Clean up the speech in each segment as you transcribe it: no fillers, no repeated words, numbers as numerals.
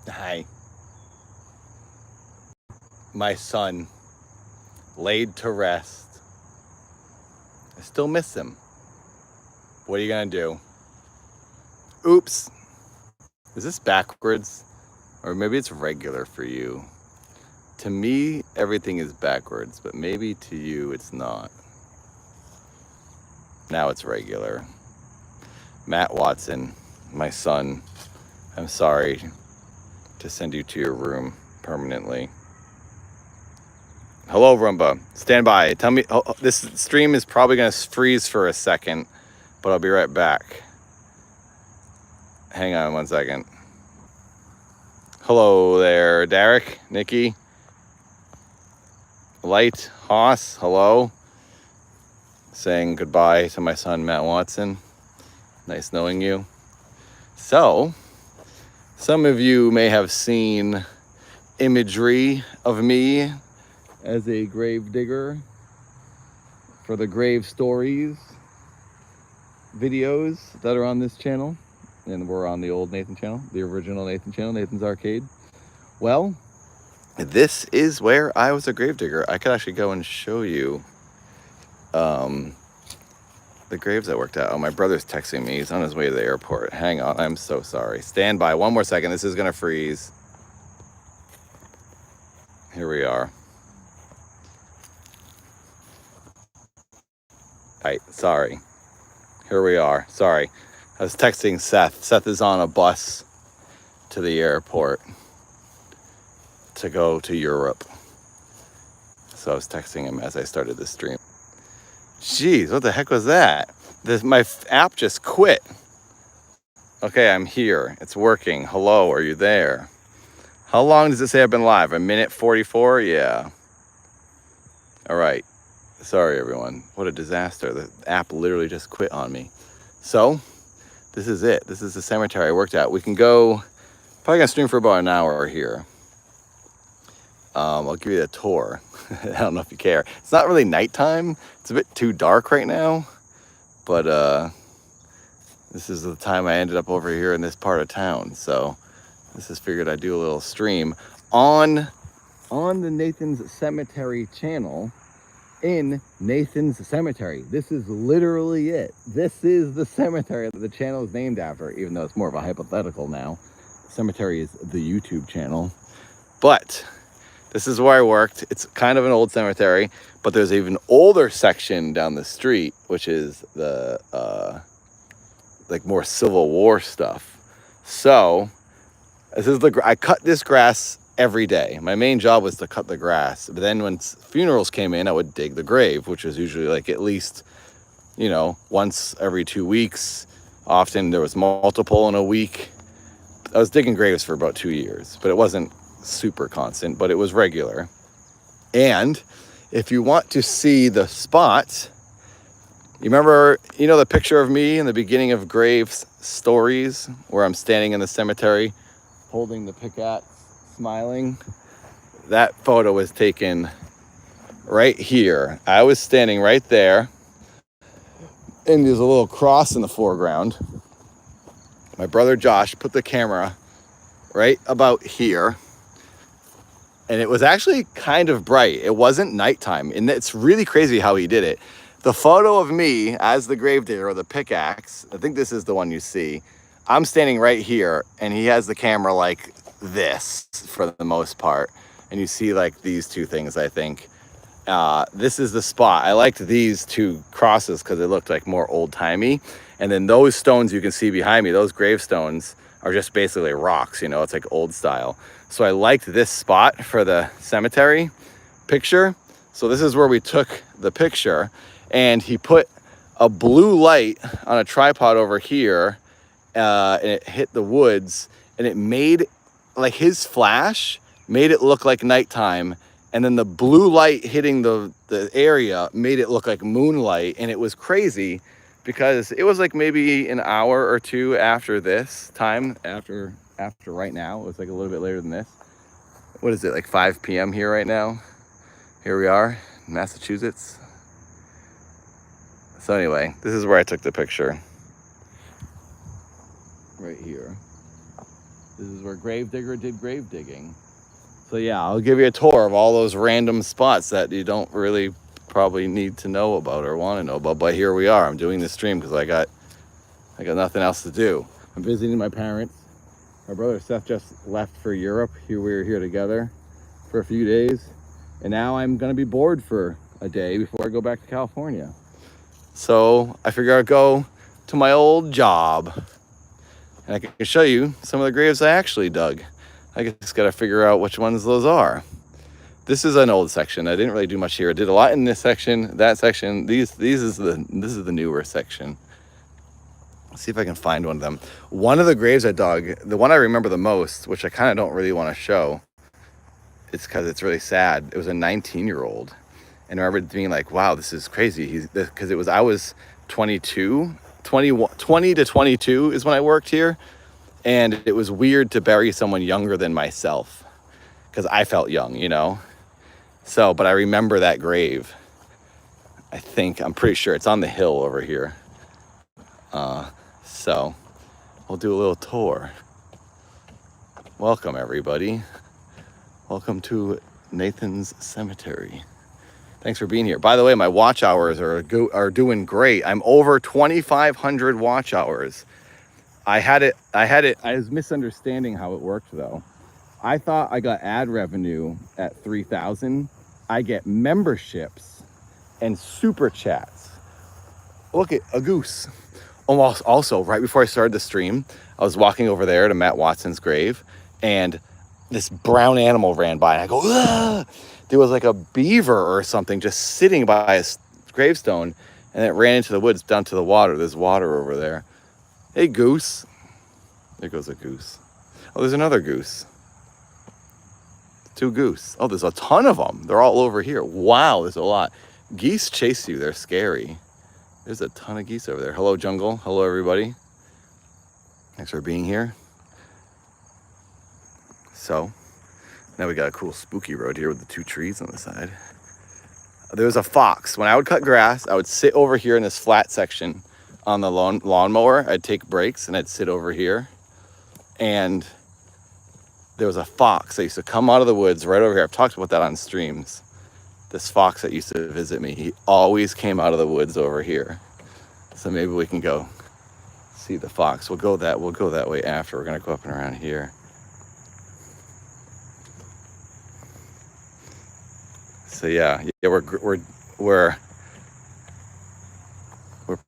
Hi. My son laid to rest. I still miss him. What are you gonna do? Oops. Is this backwards? Or maybe it's regular for you. To me, everything is backwards, but maybe to you it's not. Now it's regular. Matt Watson, my son, I'm sorry to send you to your room permanently. Hello, Roomba. Stand by. Tell me, this stream is probably going to freeze for a second, but I'll be right back. Hang on 1 second. Hello there, Derek, Nikki, Light, Haas, hello. Saying goodbye to my son, Matt Watson. Nice knowing you. So, some of you may have seen imagery of me as a grave digger for the grave stories videos that are on this channel. And we're on the old Nathan channel, the original Nathan channel, Nathan's Arcade. Well, this is where I was a gravedigger. I could actually go and show you the graves that worked out. Oh, my brother's texting me. He's on his way to the airport. Hang on. I'm so sorry. Stand by 1 more second. This is going to freeze. Here we are. All right. Sorry. Here we are. Sorry. I was texting Seth. Seth is on a bus to the airport to go to Europe. So I was texting him as I started the stream. Jeez, what the heck was that? My app just quit. Okay, I'm here. It's working. Hello, are you there? How long does it say I've been live? 1:44? Yeah. All right. Sorry, everyone. What a disaster. The app literally just quit on me. So, this is it. This is the cemetery I worked at. We can go, probably gonna stream for about an hour here. I'll give you a tour. I don't know if you care. It's not really nighttime. It's a bit too dark right now. But this is the time I ended up over here in this part of town. So this is figured I'd do a little stream on the Nathan's Cemetery channel in Nathan's Cemetery. This is literally it. This is the cemetery that the channel is named after, even though it's more of a hypothetical now. The cemetery is the YouTube channel. But this is where I worked. It's kind of an old cemetery, but there's an even older section down the street, which is the like more Civil War stuff. So this is I cut this grass every day. My main job was to cut the grass. But then when funerals came in, I would dig the grave, which was usually like at least, once every 2 weeks. Often there was multiple in a week. I was digging graves for about 2 years, but it wasn't super constant, but it was regular. And if you want to see the spot, you remember, the picture of me in the beginning of Graves Stories where I'm standing in the cemetery holding the pickaxe, smiling? That photo was taken right here. I was standing right there, and there's a little cross in the foreground. My brother Josh put the camera right about here, and it was actually kind of bright. It wasn't nighttime, and it's really crazy how he did it. The photo of me as the gravedigger, or the pickaxe, I think this is the one you see. I'm standing right here, and he has the camera like this for the most part. And you see like these two things, I think. This is the spot. I liked these two crosses because they looked like more old-timey. And then those stones you can see behind me, those gravestones, are just basically rocks, it's like old style. So I liked this spot for the cemetery picture. So this is where we took the picture, and he put a blue light on a tripod over here, and it hit the woods, and it made, like, his flash made it look like nighttime, and then the blue light hitting the area made it look like moonlight. And it was crazy because it was like maybe an hour or two after this time, after right now. It was like a little bit later than this. What is it, like 5 p.m. here right now? Here we are in Massachusetts. So anyway, this is where I took the picture. Right here. This is where Gravedigger did grave digging. So yeah, I'll give you a tour of all those random spots that you don't really probably need to know about or want to know about. But here we are. I'm doing this stream because I got nothing else to do. I'm visiting my parents. My brother Seth just left for Europe. We were here together for a few days. And now I'm going to be bored for a day before I go back to California. So I figure I'll go to my old job. And I can show you some of the graves I actually dug. I just got to figure out which ones those are. This is an old section. I didn't really do much here. I did a lot in this section, that section. This is the newer section. Let's see if I can find one of them. One of the graves I dug, the one I remember the most, which I kind of don't really want to show, it's because it's really sad. It was a 19-year-old. And I remember being like, wow, this is crazy. Because I was 22, 20 to 22 is when I worked here. And it was weird to bury someone younger than myself because I felt young, you know? So, but I remember that grave. I'm pretty sure it's on the hill over here. So we'll do a little tour. Welcome, everybody. Welcome to Nathan's Cemetery. Thanks for being here. By the way, my watch hours are doing great. I'm over 2,500 watch hours. I was misunderstanding how it worked though. I thought I got ad revenue at 3,000. I get memberships and super chats. Look at a goose. Almost also, right before I started the stream, I was walking over there to Matt Watson's grave and this brown animal ran by and I go, ah! There was like a beaver or something just sitting by his gravestone and it ran into the woods down to the water. There's water over there. Hey, goose. There goes a goose. Oh, there's another goose. 2 goose. Oh, there's a ton of them. They're all over here. Wow, there's a lot. Geese chase you. They're scary. There's a ton of geese over there. Hello, jungle. Hello, everybody. Thanks for being here. So, now we got a cool spooky road here with the 2 trees on the side. There was a fox. When I would cut grass, I would sit over here in this flat section on the lawnmower. I'd take breaks and I'd sit over here. And there was a fox that used to come out of the woods right over here. I've talked about that on streams. This fox that used to visit me, he always came out of the woods over here. So maybe we can go see the fox. We'll go that way after. We're gonna go up and around here. So yeah, we're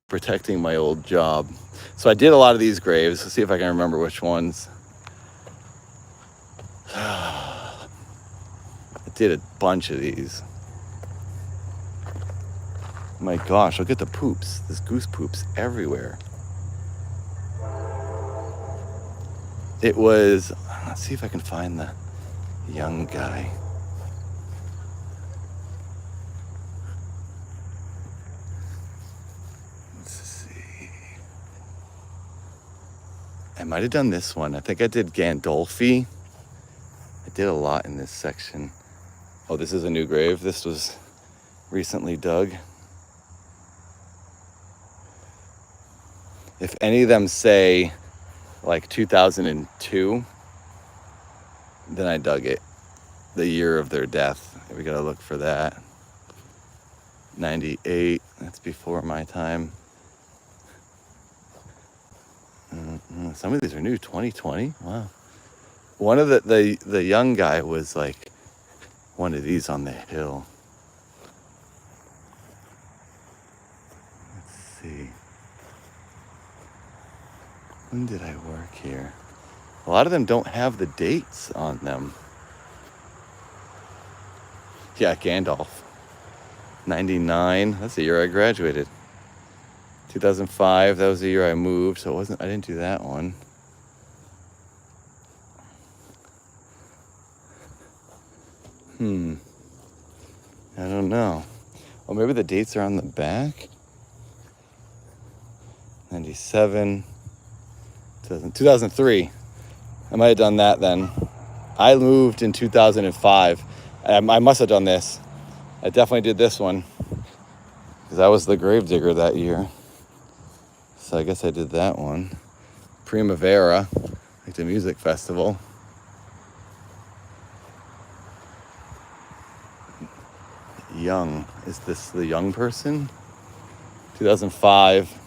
protecting my old job. So I did a lot of these graves. Let's see if I can remember which ones. I did a bunch of these. My gosh, look at the poops. There's goose poops everywhere. It was, let's see if I can find the young guy. Let's see. I might have done this one. I think I did Gandolfi. I did a lot in this section. Oh, this is a new grave. This was recently dug. If any of them say like 2002, then I dug it. The year of their death. We gotta look for that. 98, that's before my time. Some of these are new, 2020, wow. One of the young guy was like one of these on the hill. Let's see. When did I work here? A lot of them don't have the dates on them. Yeah, Gandalf. 99, that's the year I graduated. 2005, that was the year I moved, so I didn't do that one. I don't know. Well, maybe the dates are on the back. 97, 2003. I might have done that then. I moved in 2005. I must have done this. I definitely did this one because I was the grave digger that year. So I guess I did that one. Primavera. like the music festival. Young, is this the young person? 2005.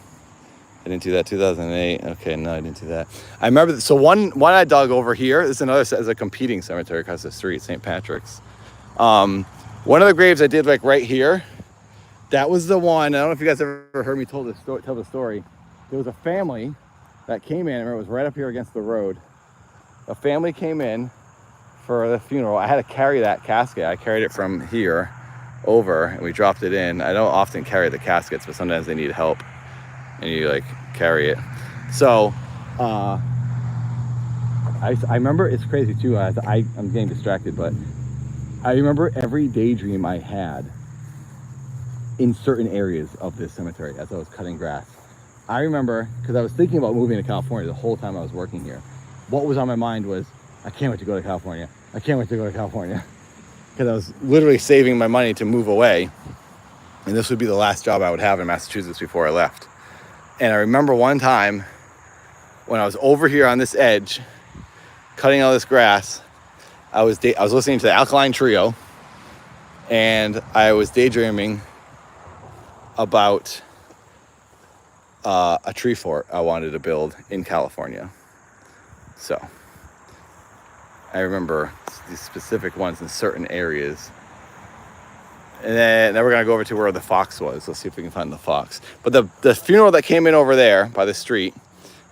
I didn't do that. 2008. Okay, no, I didn't do that. I remember. So one I dug over here. This is another. Is a competing cemetery across the street, St. Patrick's. One of the graves I did like right here. That was the one. I don't know if you guys ever heard me tell the story. There was a family that came in. I remember it was right up here against the road. A family came in for the funeral. I had to carry that casket. I carried it from here over, and we dropped it in. I don't often carry the caskets, but sometimes they need help, and you like carry it. So I remember, it's crazy too. I'm getting distracted, but I remember every daydream I had in certain areas of this cemetery as I was cutting grass. I remember, because I was thinking about moving to California the whole time I was working here. What was on my mind was, I can't wait to go to California. I can't wait to go to California. Because I was literally saving my money to move away. And this would be the last job I would have in Massachusetts before I left. And I remember one time when I was over here on this edge, cutting all this grass, I was listening to the Alkaline Trio, and I was daydreaming about a tree fort I wanted to build in California. So I remember these specific ones in certain areas. And then we're going to go over to where the fox was. Let's see if we can find the fox. But the funeral that came in over there by the street,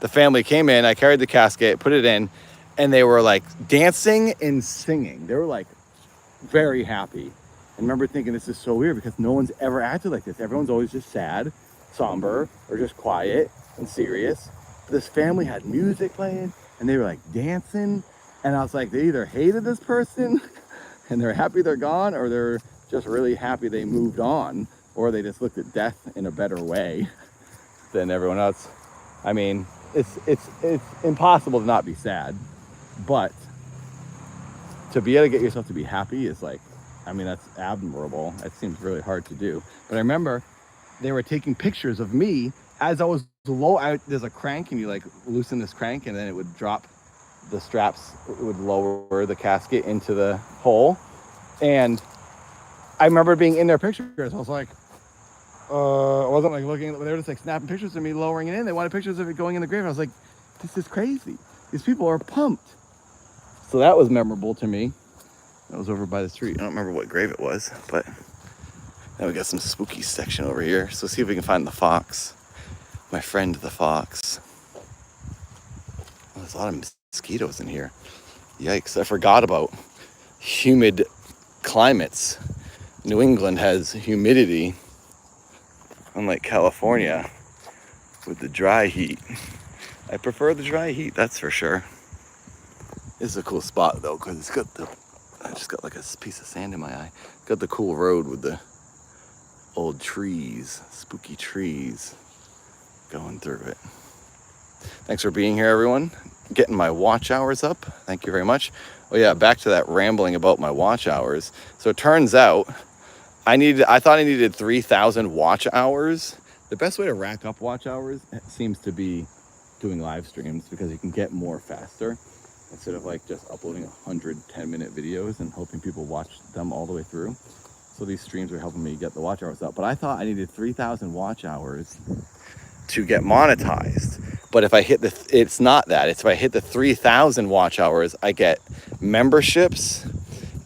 the family came in, I carried the casket, put it in, and they were like dancing and singing. They were like very happy. I remember thinking, this is so weird because no one's ever acted like this. Everyone's always just sad, somber, or just quiet and serious. But this family had music playing, and they were like dancing. And I was like, they either hated this person and they're happy they're gone, or they're just really happy they moved on, or they just looked at death in a better way than everyone else. I mean, it's impossible to not be sad, but to be able to get yourself to be happy is like, I mean, that's admirable. It seems really hard to do. But I remember they were taking pictures of me as I was low. There's a crank, and you like loosen this crank, and then it would drop the straps. It would lower the casket into the hole. And I remember being in their pictures. I was like, I wasn't like looking, they were just like snapping pictures of me lowering it in. They wanted pictures of it going in the grave. I was like, this is crazy. These people are pumped. So that was memorable to me. That was over by the street. I don't remember what grave it was, but now we got some spooky section over here. So see if we can find the fox. My friend, the fox. Oh, there's a lot of mosquitoes in here. Yikes, I forgot about humid climates. New England has humidity, unlike California with the dry heat. I prefer the dry heat, that's for sure. This is a cool spot though, because it's got I just got like a piece of sand in my eye. Got the cool road with the old trees, spooky trees going through it. Thanks for being here, everyone. Getting my watch hours up. Thank you very much. Oh yeah, back to that rambling about my watch hours. So it turns out I thought I needed 3,000 watch hours. The best way to rack up watch hours seems to be doing live streams, because you can get more faster instead of like just uploading 100 10-minute videos and hoping people watch them all the way through. So these streams are helping me get the watch hours up. But I thought I needed 3,000 watch hours to get monetized. But if I hit it's not that. It's if I hit the 3,000 watch hours, I get memberships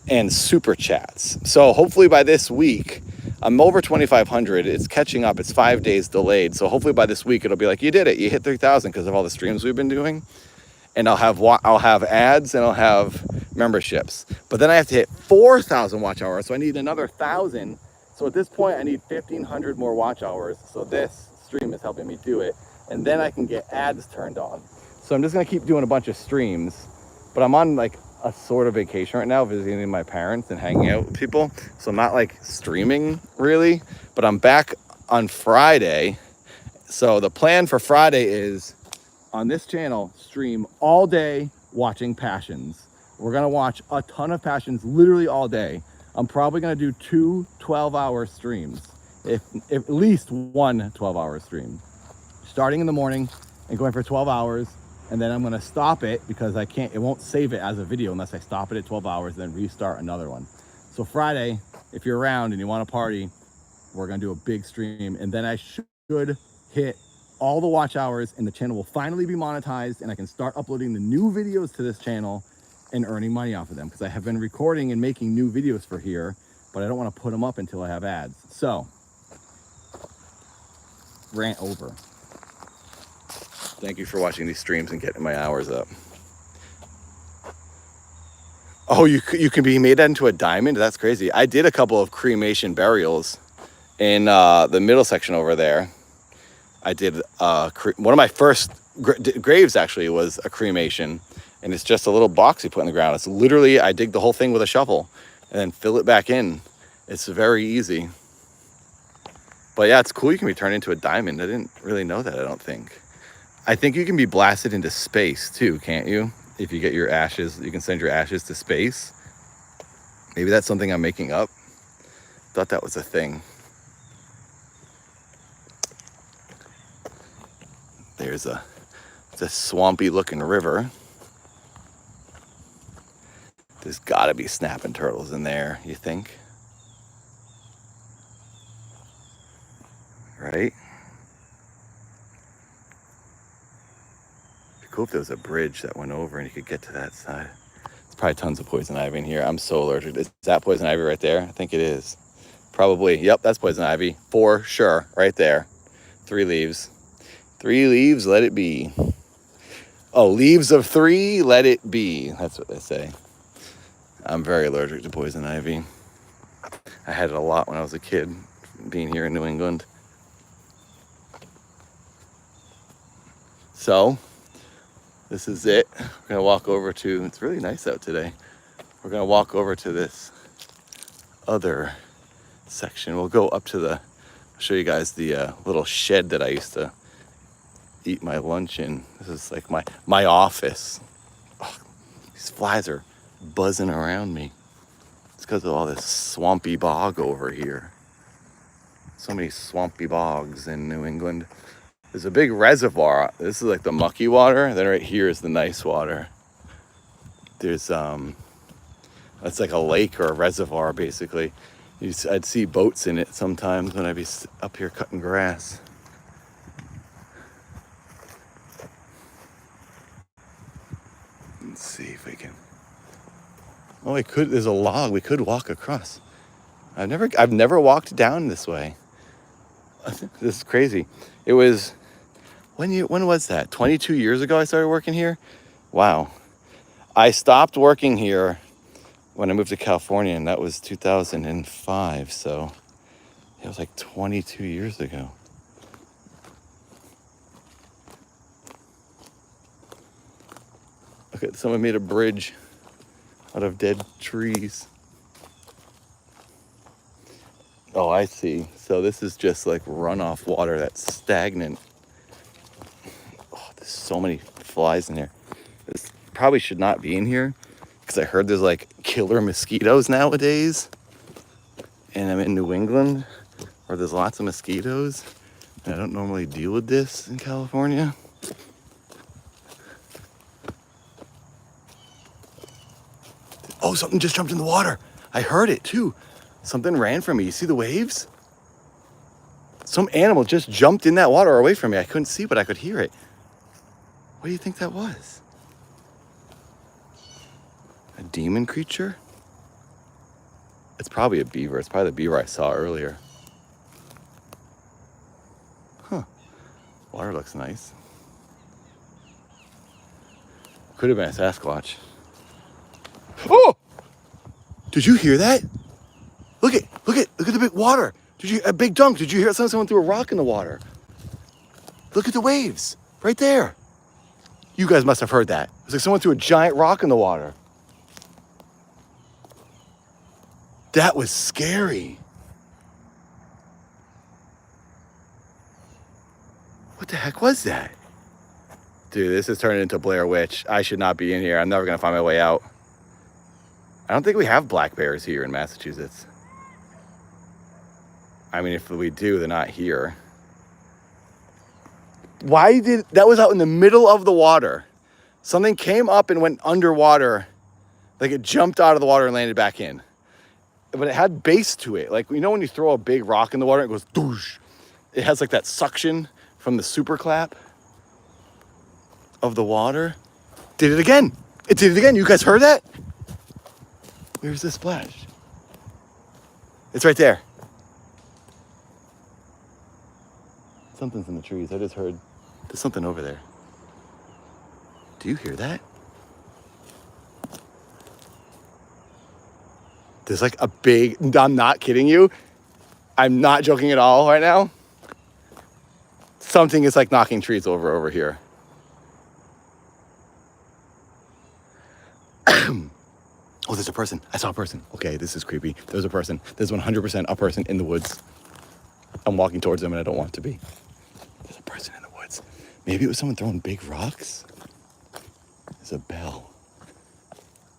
and super chats. So hopefully by this week, I'm over 2,500. It's catching up. It's 5 days delayed. So hopefully by this week, it'll be like, you did it. You hit 3,000 because of all the streams we've been doing. And I'll have ads and I'll have memberships. But then I have to hit 4,000 watch hours. So I need another 1,000. So at this point, I need 1,500 more watch hours. So this stream is helping me do it. And then I can get ads turned on. So I'm just going to keep doing a bunch of streams. But I'm on like a sort of vacation right now, visiting my parents and hanging out with people. So I'm not like streaming really, but I'm back on Friday. So the plan for Friday is on this channel, stream all day watching Passions. We're gonna watch a ton of Passions literally all day. I'm probably gonna do 2 12-hour streams, if at least one 12-hour stream, starting in the morning and going for 12 hours. and then I'm gonna stop it because it won't save it as a video unless I stop it at 12 hours, then restart another one. So Friday, if you're around and you want to party, we're gonna do a big stream, and then I should hit all the watch hours and the channel will finally be monetized and I can start uploading the new videos to this channel and earning money off of them, because I have been recording and making new videos for here, but I don't want to put them up until I have ads. So, rant over. Thank you for watching these streams and getting my hours up. Oh, you can be made that into a diamond? That's crazy. I did a couple of cremation burials in the middle section over there. I did one of my first graves actually was a cremation, and it's just a little box you put in the ground. It's literally, I dig the whole thing with a shovel and then fill it back in. It's very easy. But yeah, it's cool. You can be turned into a diamond. I didn't really know that, I don't think. I think you can be blasted into space too, can't you? If you get your ashes, you can send your ashes to space. Maybe that's something I'm making up. Thought that was a thing. It's a swampy looking river. There's gotta be snapping turtles in there, you think? Right? It'd be cool if there was a bridge that went over and you could get to that side. There's probably tons of poison ivy in here. I'm so allergic. Is that poison ivy right there? I think it is. Probably. Yep, that's poison ivy. For sure. Right there. 3 leaves. 3 leaves, let it be. Oh, leaves of 3, let it be. That's what they say. I'm very allergic to poison ivy. I had it a lot when I was a kid, being here in New England. So, this is it. We're gonna walk over to, it's really nice out today. We're gonna walk over to this other section. We'll go up to I'll show you guys the little shed that I used to eat my lunch in. This is like my office. Oh, these flies are buzzing around me. It's because of all this swampy bog over here. So many swampy bogs in New England. There's a big reservoir. This is like the mucky water. Then right here is the nice water. There's that's like a lake or a reservoir basically. I'd see boats in it sometimes when I'd be up here cutting grass. Let's see if we can. Oh, there's a log. We could walk across. I've never walked down this way. This is crazy. It was, when was that? 22 years ago I started working here? Wow. I stopped working here when I moved to California, and that was 2005. So it was like 22 years ago. Okay, someone made a bridge out of dead trees. Oh, I see. So this is just like runoff water that's stagnant. Oh, there's so many flies in here. This probably should not be in here because I heard there's like killer mosquitoes nowadays. And I'm in New England where there's lots of mosquitoes. And I don't normally deal with this in California. Oh, something just jumped in the water. I heard it too. Something ran from me. You see the waves? Some animal just jumped in that water away from me. I couldn't see, but I could hear it. What do you think that was? A demon creature? It's probably a beaver. It's probably the beaver I saw earlier. Huh. Water looks nice. Could have been a Sasquatch. Oh! Did you hear that? Look at the big water. A big dunk? Did you hear someone threw a rock in the water? Look at the waves right there. You guys must have heard that. It's like someone threw a giant rock in the water. That was scary. What the heck was that? Dude, this is turning into Blair Witch. I should not be in here. I'm never gonna find my way out. I don't think we have black bears here in Massachusetts. I mean, if we do, they're not here. That was out in the middle of the water. Something came up and went underwater. Like it jumped out of the water and landed back in. But it had base to it. Like, you know when you throw a big rock in the water, it goes doosh. It has like that suction from the super clap of the water. Did it again. It did it again. You guys heard that? Where's the splash? It's right there. Something's in the trees. I just heard there's something over there. Do you hear that? There's like a big, I'm not kidding you. I'm not joking at all right now. Something is like knocking trees over here. Oh, there's a person. I saw a person. Okay, this is creepy. There's a person. There's 100% a person in the woods. I'm walking towards them and I don't want to be. There's a person in the woods. Maybe it was someone throwing big rocks. There's a bell.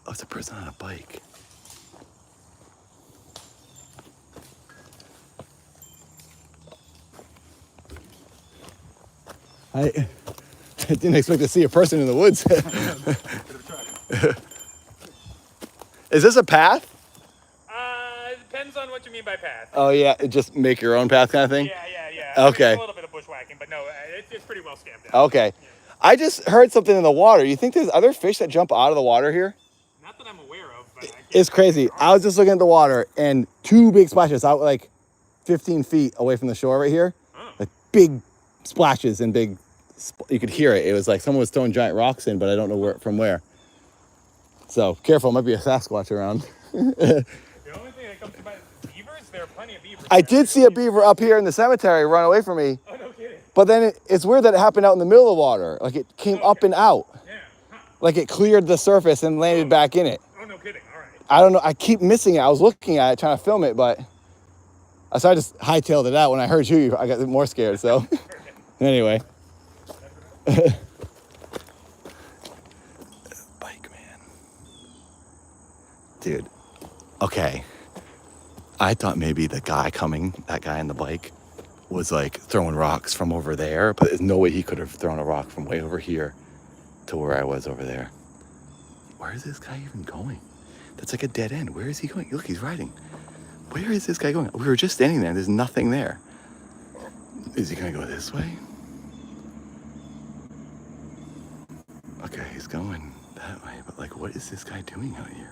Oh, it's a person on a bike. I didn't expect to see a person in the woods. Is this a path? It depends on what you mean by path. Oh yeah, just make your own path kind of thing? Yeah. Okay. I mean, a little bit of bushwhacking, but no, it's pretty well stamped out. Okay. Yeah. I just heard something in the water. You think there's other fish that jump out of the water here? Not that I'm aware of, but It's crazy. I was just looking at the water and two big splashes out like 15 feet away from the shore right here. Oh. Like big splashes and big, you could hear it. It was like someone was throwing giant rocks in, but I don't know from where. So careful, might be a Sasquatch around. The only thing that comes to mind is beavers. There are plenty of beavers. I did see a beaver up here in the cemetery run away from me. Oh, no kidding. But then it's weird that it happened out in the middle of the water. Like it came up and out. Yeah. Huh. Like it cleared the surface and landed back in it. Oh, no kidding. All right. I don't know. I keep missing it. I was looking at it, trying to film it, but so I just hightailed it out. When I heard you, I got more scared. So anyway. Bike man. Dude. Okay. I thought maybe that guy on the bike, was like throwing rocks from over there, but there's no way he could have thrown a rock from way over here to where I was over there. Where is this guy even going? That's like a dead end. Where is he going? Look, he's riding. Where is this guy going? We were just standing there and there's nothing there. Is he gonna go this way? Okay, he's going that way, but like, what is this guy doing out here?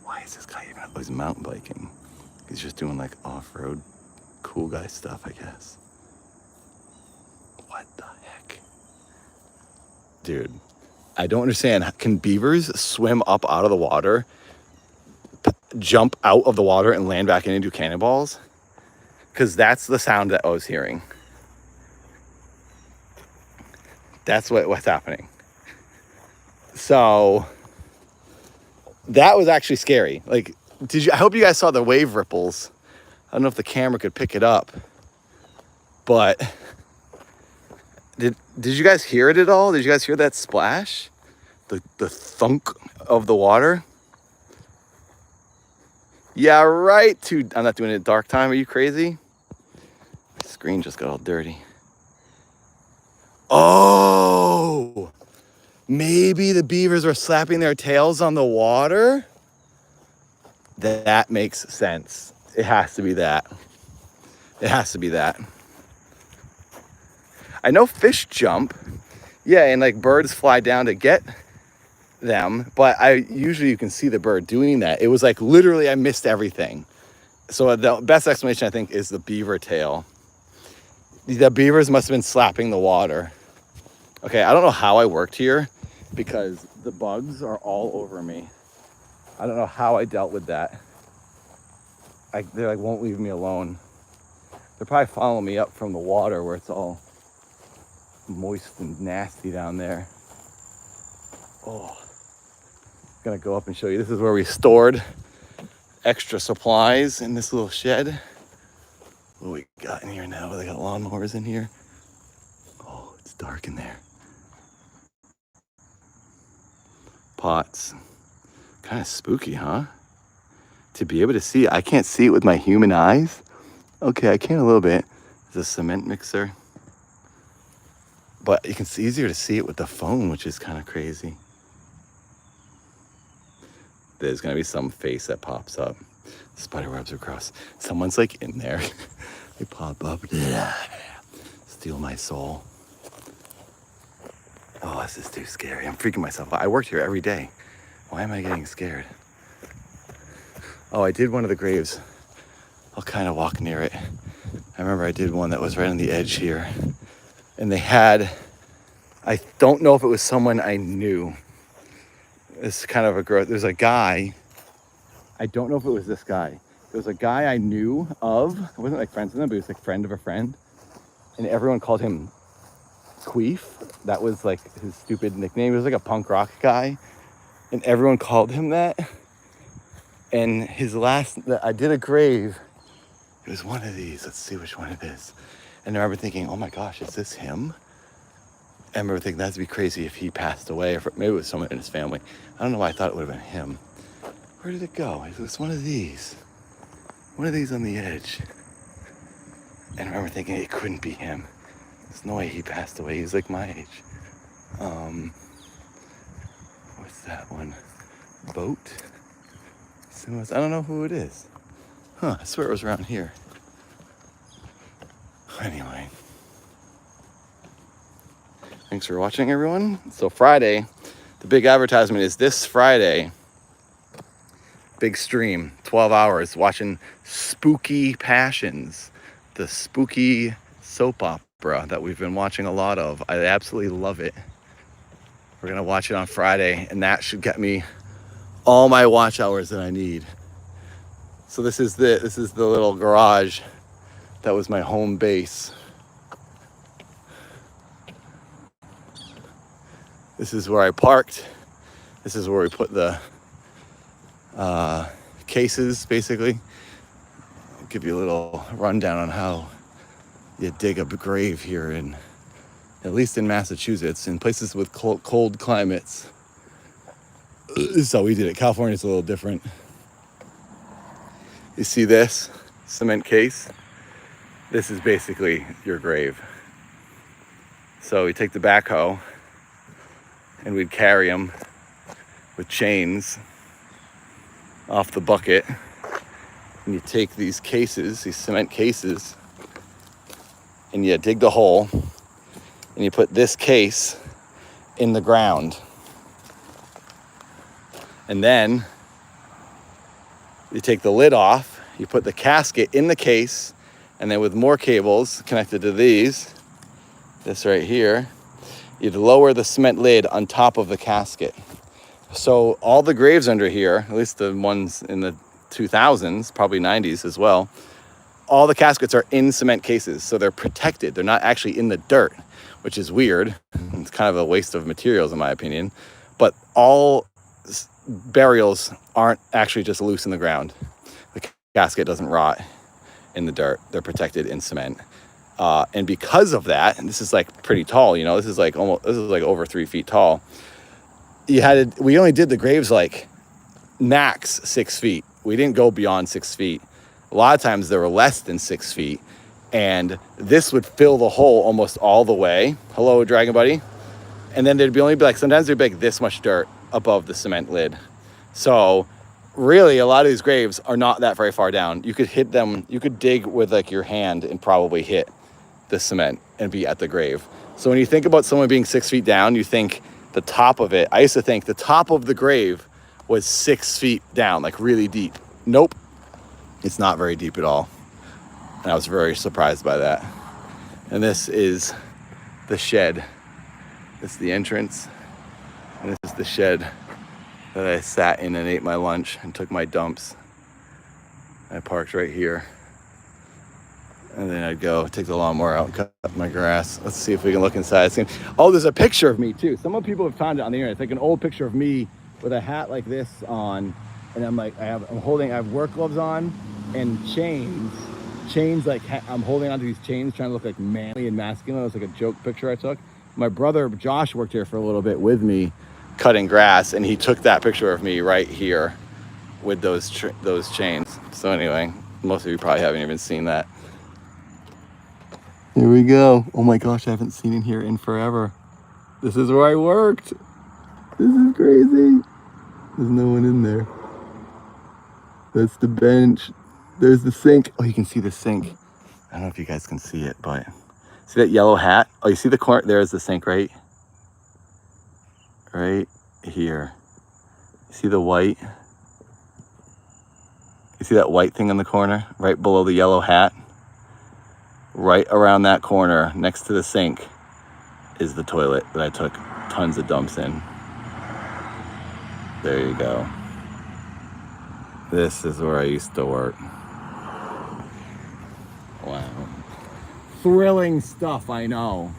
Why is this guy even, he's mountain biking. He's just doing like off-road cool guy stuff, I guess. What the heck? Dude, I don't understand. Can beavers swim up out of the water, jump out of the water and land back in and do cannonballs? Because that's the sound that I was hearing. That's what's happening. So that was actually scary. Like, I hope you guys saw the wave ripples. I don't know if the camera could pick it up, but did you guys hear it at all? Did you guys hear that splash? The thunk of the water? Yeah, right. I'm not doing it at dark time. Are you crazy? My screen just got all dirty. Oh, maybe the beavers were slapping their tails on the water? That makes sense. It has to be that. It has to be that. I know fish jump. Yeah, and like birds fly down to get them, but usually you can see the bird doing that. It was like literally I missed everything. So the best explanation I think is the beaver tail. The beavers must have been slapping the water. Okay, I don't know how I worked here because the bugs are all over me. I don't know how I dealt with that. They like won't leave me alone. They're probably following me up from the water where it's all moist and nasty down there. Oh, I'm gonna go up and show you. This is where we stored extra supplies in this little shed. What we got in here now? They got lawnmowers in here. Oh, it's dark in there. Pots. Kind of spooky, huh? To be able to see, I can't see it with my human eyes. Okay, I can a little bit. There's a cement mixer. but it's easier to see it with the phone, which is kind of crazy. There's gonna be some face that pops up. Spider webs are gross. Someone's like in there. They pop up. Steal my soul. Oh, this is too scary. I'm freaking myself out. I worked here every day. Why am I getting scared? Oh, I did one of the graves. I'll kind of walk near it. I remember I did one that was right on the edge here. And they had, I don't know if it was someone I knew. It's kind of a gross, there's a guy. I don't know if it was this guy. There was a guy I knew of. I wasn't like friends with him, but he was like friend of a friend. And everyone called him Queef. That was like his stupid nickname. He was like a punk rock guy. And everyone called him that. And his last, I did a grave. It was one of these. Let's see which one it is. And I remember thinking, oh my gosh, is this him? I remember thinking that'd be crazy if he passed away, or maybe it was someone in his family. I don't know why I thought it would have been him. Where did it go? It was one of these. One of these on the edge. And I remember thinking it couldn't be him. There's no way he passed away. He was like my age. What's that one? Boat? I don't know who it is. Huh, I swear it was around here. Anyway. Thanks for watching, everyone. So Friday, the big advertisement is this Friday. Big stream, 12 hours, watching Spooky Passions, the spooky soap opera that we've been watching a lot of. I absolutely love it. We're gonna watch it on Friday, and that should get me all my watch hours that I need. So this is the little garage that was my home base. This is where I parked. This is where we put the cases, basically. I'll give you a little rundown on how you dig a grave here in, at least in Massachusetts, in places with cold climates. This is how we did it. California's a little different. You see this cement case? This is basically your grave. So we take the backhoe and we'd carry them with chains off the bucket. And you take these cases, these cement cases, and you dig the hole and you put this case in the ground. And then you take the lid off, you put the casket in the case, and then with more cables connected to these, this right here, you'd lower the cement lid on top of the casket. So all the graves under here, at least the ones in the 2000s, probably 90s as well, all the caskets are in cement cases, so they're protected. They're not actually in the dirt, which is weird. It's kind of a waste of materials in my opinion. But all burials aren't actually just loose in the ground. The casket doesn't rot in the dirt. They're protected in cement. And because of that, and this is like pretty tall, you know, this is like over 3 feet tall. We only did the graves like max 6 feet. We didn't go beyond 6 feet. A lot of times they were less than 6 feet, and this would fill the hole almost all the way. Hello, Dragon Buddy. And then there'd only be like, sometimes there'd be like this much dirt above the cement lid. So really a lot of these graves are not that very far down. You could hit them, you could dig with like your hand and probably hit the cement and be at the grave. So when you think about someone being 6 feet down, you think the top of it, I used to think the top of the grave was 6 feet down, like really deep. Nope, it's not very deep at all. And I was very surprised by that. And this is the shed. This is the entrance. And this is the shed that I sat in and ate my lunch and took my dumps. I parked right here. And then I'd go take the lawnmower out and cut my grass. Let's see if we can look inside. Oh, there's a picture of me too. Some people have found it on the internet. It's like an old picture of me with a hat like this on. And I'm like, I have work gloves on and chains, like I'm holding onto these chains, trying to look like manly and masculine. It was like a joke picture I took. My brother Josh worked here for a little bit with me cutting grass, and he took that picture of me right here with those chains. So anyway, most of you probably haven't even seen that. Here we go. Oh my gosh, I haven't seen in here in forever. This is where I worked. This is crazy. There's no one in there. That's the bench. There's the sink. Oh, you can see the sink. I don't know if you guys can see it, but see that yellow hat? Oh, you see the corner? There's the sink right here. You see the white? You see that white thing in the corner right below the yellow hat? Right around that corner next to the sink is the toilet that I took tons of dumps in. There you go. This is where I used to work. Wow. Thrilling stuff, I know.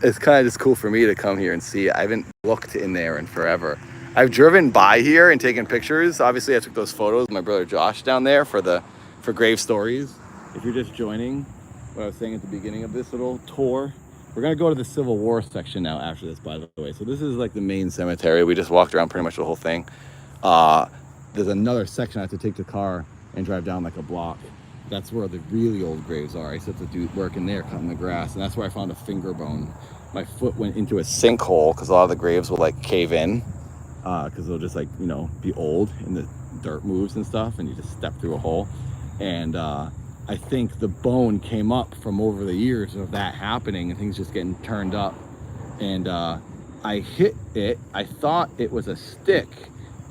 It's kind of just cool for me to come here and see it. I haven't looked in there in forever. I've driven by here and taken pictures. Obviously, I took those photos with my brother Josh down there for Grave Stories. If you're just joining, what I was saying at the beginning of this little tour, we're gonna go to the Civil War section now after this, by the way. So this is like the main cemetery. We just walked around pretty much the whole thing. There's another section I have to take the car and drive down like a block. That's where the really old graves are. I used to have to do work in there, cutting the grass, and that's where I found a finger bone. My foot went into a sinkhole because a lot of the graves will like cave in because they'll just like, you know, be old and the dirt moves and stuff, and you just step through a hole. And I think the bone came up from over the years of that happening and things just getting turned up. And I hit it. I thought it was a stick,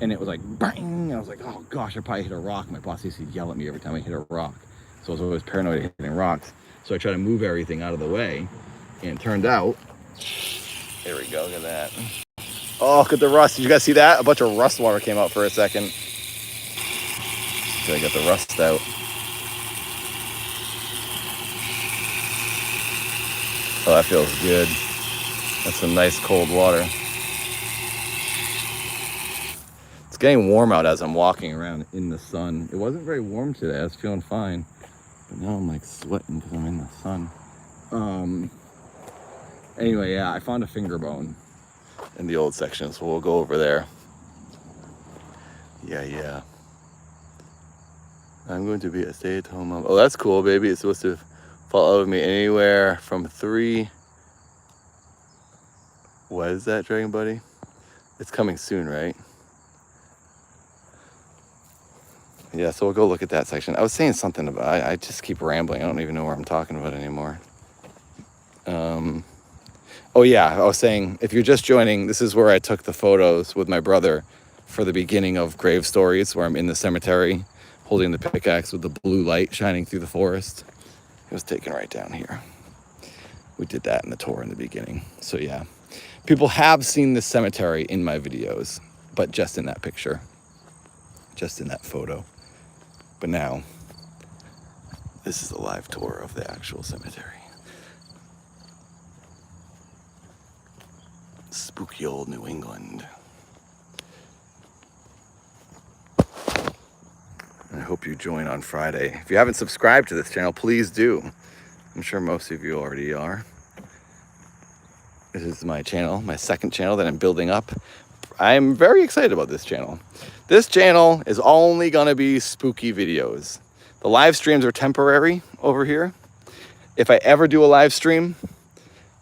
and it was like bang. I was like, oh gosh, I probably hit a rock. My boss used to yell at me every time I hit a rock. So I was always paranoid of hitting rocks. So I tried to move everything out of the way, and it turned out, there we go, look at that. Oh, look at the rust. Did you guys see that? A bunch of rust water came out for a second. So I got the rust out. Oh, that feels good. That's some nice cold water. It's getting warm out as I'm walking around in the sun. It wasn't very warm today. I was feeling fine. But now I'm like sweating because I'm in the sun. Anyway, yeah, I found a finger bone in the old section, so we'll go over there. Yeah. I'm going to be a stay-at-home mom. Oh, that's cool, baby. It's supposed to fall out of me anywhere from 3. What is that, Dragon Buddy? It's coming soon, right? Yeah, so we'll go look at that section. I was saying something about, I just keep rambling. I don't even know what I'm talking about anymore. Oh yeah, I was saying, if you're just joining, this is where I took the photos with my brother for the beginning of Grave Stories, where I'm in the cemetery holding the pickaxe with the blue light shining through the forest. It was taken right down here. We did that in the tour in the beginning. So yeah, people have seen this cemetery in my videos, but just in that picture, just in that photo. But now, this is a live tour of the actual cemetery. Spooky old New England. I hope you join on Friday. If you haven't subscribed to this channel, please do. I'm sure most of you already are. This is my channel, my second channel that I'm building up. I'm very excited about this channel. This channel is only gonna be spooky videos. The live streams are temporary over here. If I ever do a live stream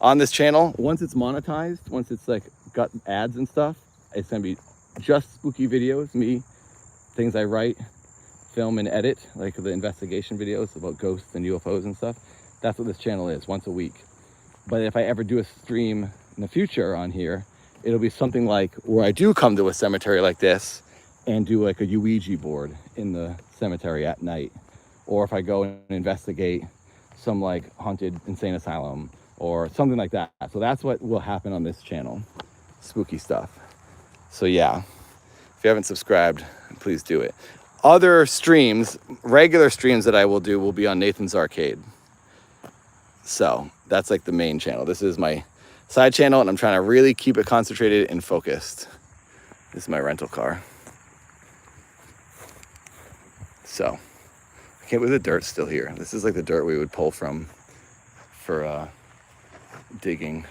on this channel, once it's monetized, once it's like got ads and stuff, it's gonna be just spooky videos, me, things I write, film and edit, like the investigation videos about ghosts and UFOs and stuff. That's what this channel is, once a week. But if I ever do a stream in the future on here, it'll be something like where I do come to a cemetery like this and do like a Ouija board in the cemetery at night. Or if I go and investigate some like haunted insane asylum or something like that. So that's what will happen on this channel, spooky stuff. So yeah, if you haven't subscribed, please do it. Other streams, regular streams that I will do will be on Nathan's Arcade. So that's like the main channel. This is my side channel, and I'm trying to really keep it concentrated and focused. This is my rental car. So I can't believe the dirt's still here. This is like the dirt we would pull from for digging.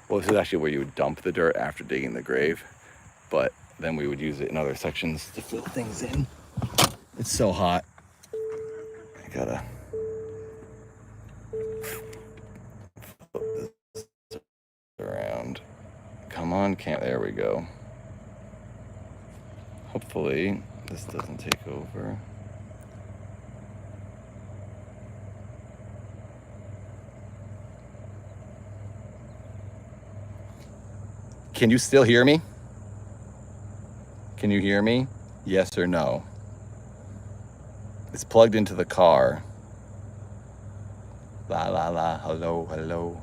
Well, this is actually where you would dump the dirt after digging the grave, but then we would use it in other sections to fill things in. It's so hot. I gotta can't. There we go. Hopefully this doesn't take over. Can you still hear me? Can you hear me? Yes or no? It's plugged into the car. La la la, hello, hello.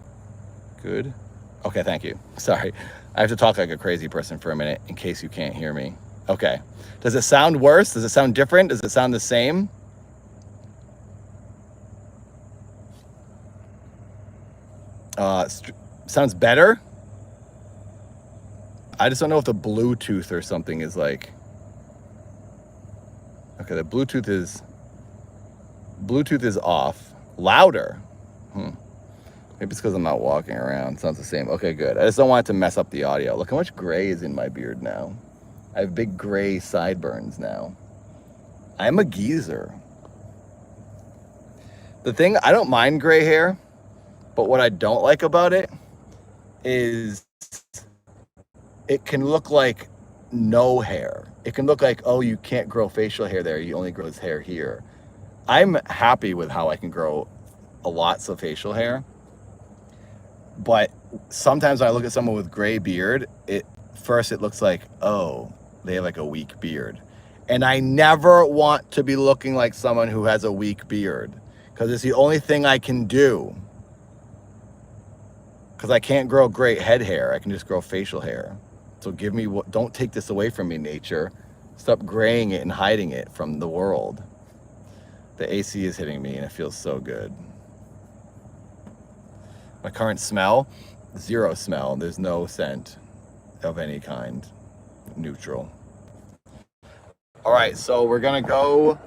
Good? Okay, thank you. Sorry. I have to talk like a crazy person for a minute in case you can't hear me. Okay. Does it sound worse? Does it sound different? Does it sound the same? Sounds better? I just don't know if the Bluetooth or something is like... Okay, the Bluetooth is off. Louder. Maybe it's because I'm not walking around. Sounds the same. Okay, good. I just don't want it to mess up the audio. Look how much gray is in my beard now. I have big gray sideburns now. I'm a geezer. The thing, I don't mind gray hair, but what I don't like about it is it can look like no hair. It can look like, oh, you can't grow facial hair there. You only grow his hair here. I'm happy with how I can grow lots of facial hair. But sometimes when I look at someone with gray beard, first it looks like, oh, they have like a weak beard. And I never want to be looking like someone who has a weak beard because it's the only thing I can do. Because I can't grow great head hair. I can just grow facial hair. So don't take this away from me, nature. Stop graying it and hiding it from the world. The AC is hitting me and it feels so good. My current smell, 0 smell. There's no scent of any kind. Neutral. All right, so we're gonna go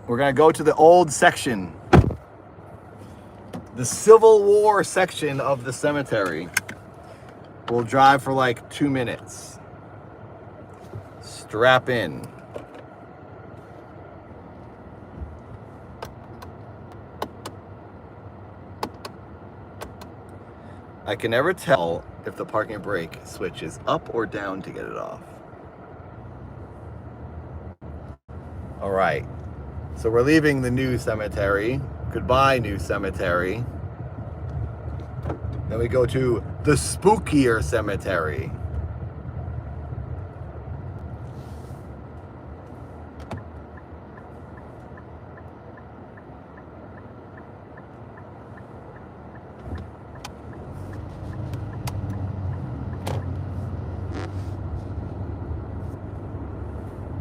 to the old section. The Civil War section of the cemetery. We'll drive for like 2 minutes. Strap in. I can never tell if the parking brake switch is up or down to get it off. All right, so we're leaving the new cemetery. Goodbye, new cemetery. Then we go to the spookier cemetery.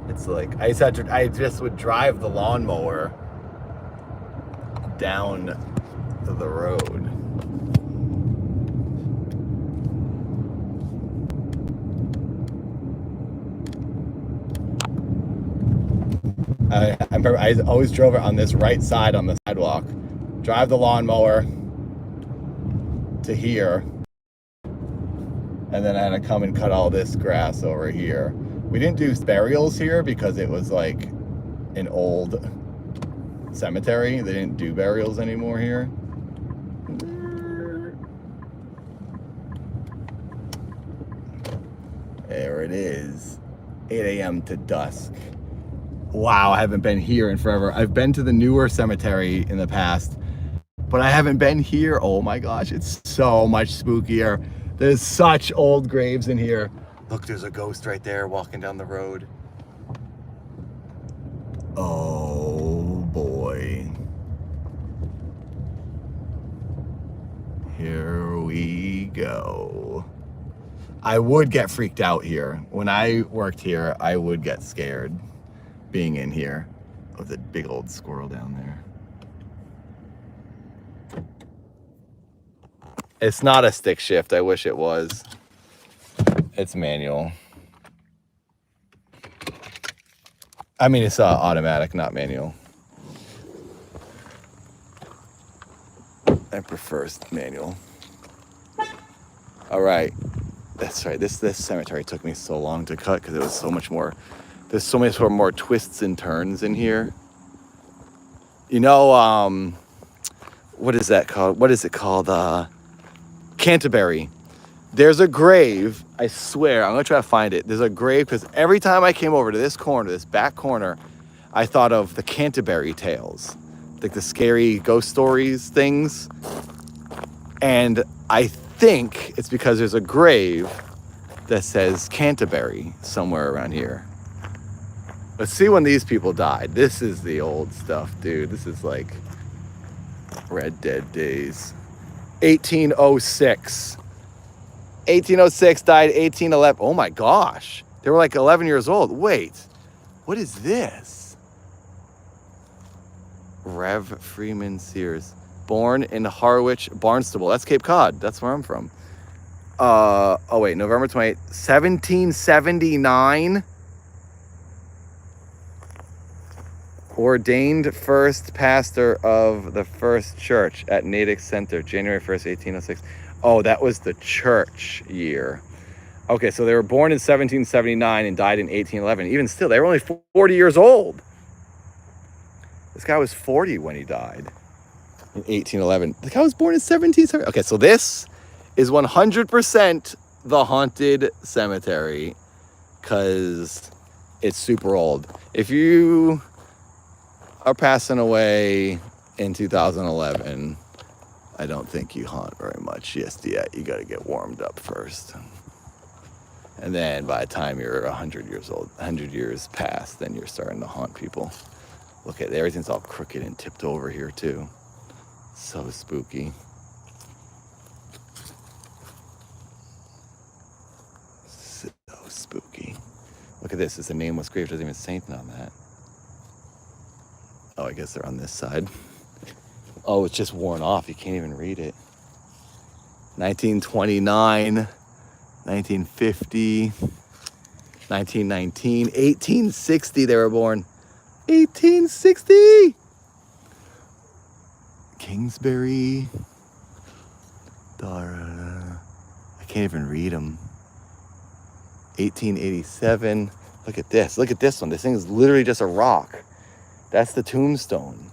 It's like I just would drive the lawnmower down the road. I remember I always drove it on this right side on the sidewalk. Drive the lawnmower to here. And then I had to come and cut all this grass over here. We didn't do burials here because it was like an old cemetery. They didn't do burials anymore here. There it is. 8 a.m. to dusk. Wow, I haven't been here in forever. I've been to the newer cemetery in the past, but I haven't been here. Oh my gosh, it's so much spookier. There's such old graves in here. Look, there's a ghost right there walking down the road. Oh boy. Here we go. I would get freaked out here. When I worked here, I would get scared being in here. Oh, there's a big old squirrel down there. It's not a stick shift. I wish it was. It's manual. I mean, it's automatic, not manual. I prefer manual. All right. That's right. This cemetery took me so long to cut because it was so much more. There's so many more twists and turns in here. You know, what is that called? What is it called? Canterbury. There's a grave, I swear, I'm gonna try to find it. There's a grave, because every time I came over to this corner, this back corner, I thought of the Canterbury Tales, like the scary ghost stories things. And I think it's because there's a grave that says Canterbury somewhere around here. Let's see when these people died. This is the old stuff, dude. This is like Red Dead days. 1806. 1806 died 1811. Oh my gosh. They were like 11 years old. Wait, what is this? Rev Freeman Sears. Born in Harwich, Barnstable. That's Cape Cod. That's where I'm from. Oh wait, November 28th, 1779. Ordained first pastor of the First Church at Natick Center, January 1st, 1806. Oh, that was the church year. Okay, so they were born in 1779 and died in 1811. Even still, they were only 40 years old. This guy was 40 when he died in 1811. The guy was born in 1770. Okay, so this is 100% the haunted cemetery because it's super old. If you are passing away in 2011, I don't think you haunt very much just yet. You got to get warmed up first. And then by the time you're 100 years old, 100 years past, then you're starting to haunt people. Look at it, everything's all crooked and tipped over here too. So spooky. So spooky. Look at this, it's a nameless grave, doesn't even say anything on that. Oh, I guess they're on this side. Oh, it's just worn off, you can't even read it. 1929, 1950, 1919, 1860 they were born. 1860! Kingsbury. I can't even read them. 1887. Look at this. Look at this one. This thing is literally just a rock. That's the tombstone.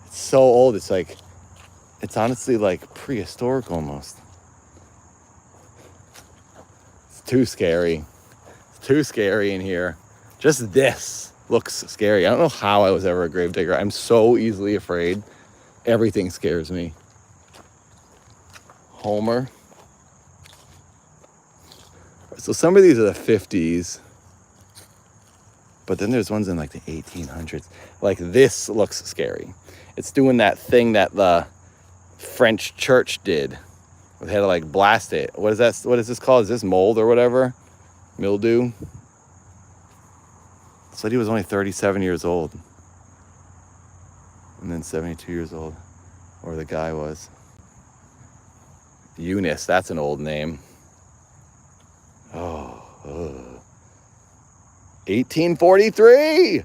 It's so old. It's like, it's honestly like prehistoric almost. It's too scary. It's too scary in here. Just this looks scary. I don't know how I was ever a gravedigger. I'm so easily afraid. Everything scares me. Homer. So some of these are the 50s. But then there's ones in like the 1800s. Like this looks scary. It's doing that thing that the French church did. They had to like blast it. What is that? What is this called? Is this mold or whatever? Mildew? This lady was only 37 years old. And then 72 years old. Or the guy was. Eunice, that's an old name. Oh. 1843!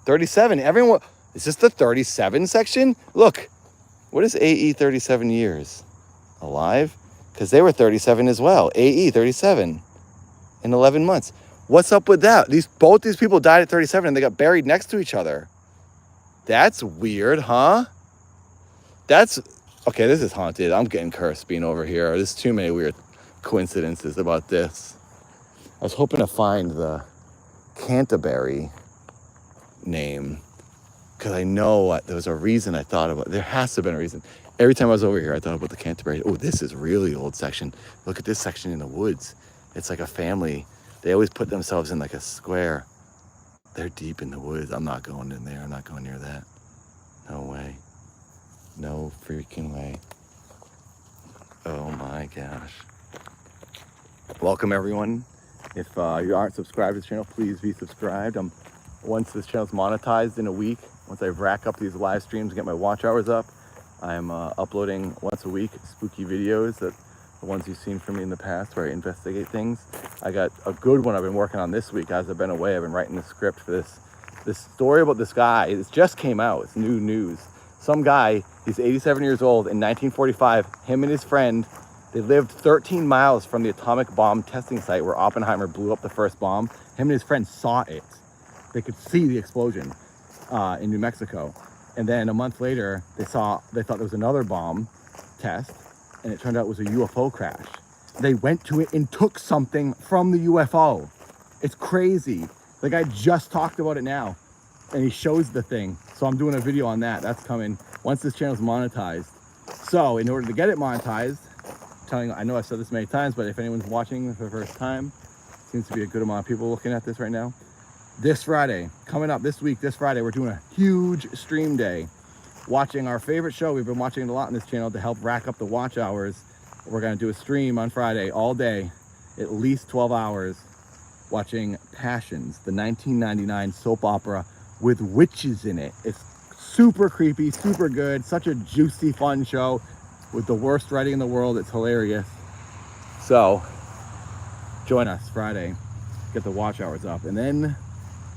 37. Everyone, is this the 37 section? Look, what is AE 37 years? Alive? Because they were 37 as well. AE 37 in 11 months. What's up with that? Both these people died at 37 and they got buried next to each other. That's weird, huh? Okay, this is haunted. I'm getting cursed being over here. There's too many weird coincidences about this. I was hoping to find the Canterbury name because I know there was a reason I thought about. There has to have been a reason. Every time I was over here, I thought about the Canterbury. Oh, this is really old section. Look at this section in the woods. It's like a family. They always put themselves in like a square. They're deep in the woods. I'm not going in there. I'm not going near that. No way. No freaking way. Oh my gosh. Welcome everyone. If you aren't subscribed to the channel, please be subscribed. Once this channel's monetized in a week, once I rack up these live streams and get my watch hours up, I'm uploading once a week spooky videos, that the ones you've seen from me in the past where I investigate things. I got a good one I've been working on this week. As I've been away, I've been writing the script for this story about this guy. It just came out. It's new news. Some guy, he's 87 years old. In 1945, him and his friend, they lived 13 miles from the atomic bomb testing site where Oppenheimer blew up the first bomb. Him and his friend saw it. They could see the explosion in New Mexico. And then a month later, they thought there was another bomb test. and it turned out it was a UFO crash. They went to it and took something from the UFO. It's crazy. The guy just talked about it now, and he shows the thing. So I'm doing a video on that. That's coming once this channel's monetized. So in order to get it monetized, I know I've said this many times, but if anyone's watching for the first time, seems to be a good amount of people looking at this right now. This Friday, coming up this week, this Friday, we're doing a huge stream day, watching our favorite show. We've been watching it a lot on this channel to help rack up the watch hours. We're gonna do a stream on Friday all day, at least 12 hours, watching Passions, the 1999 soap opera with witches in it. It's super creepy, super good, such a juicy, fun show with the worst writing in the world. It's hilarious. So join us Friday, get the watch hours up, and then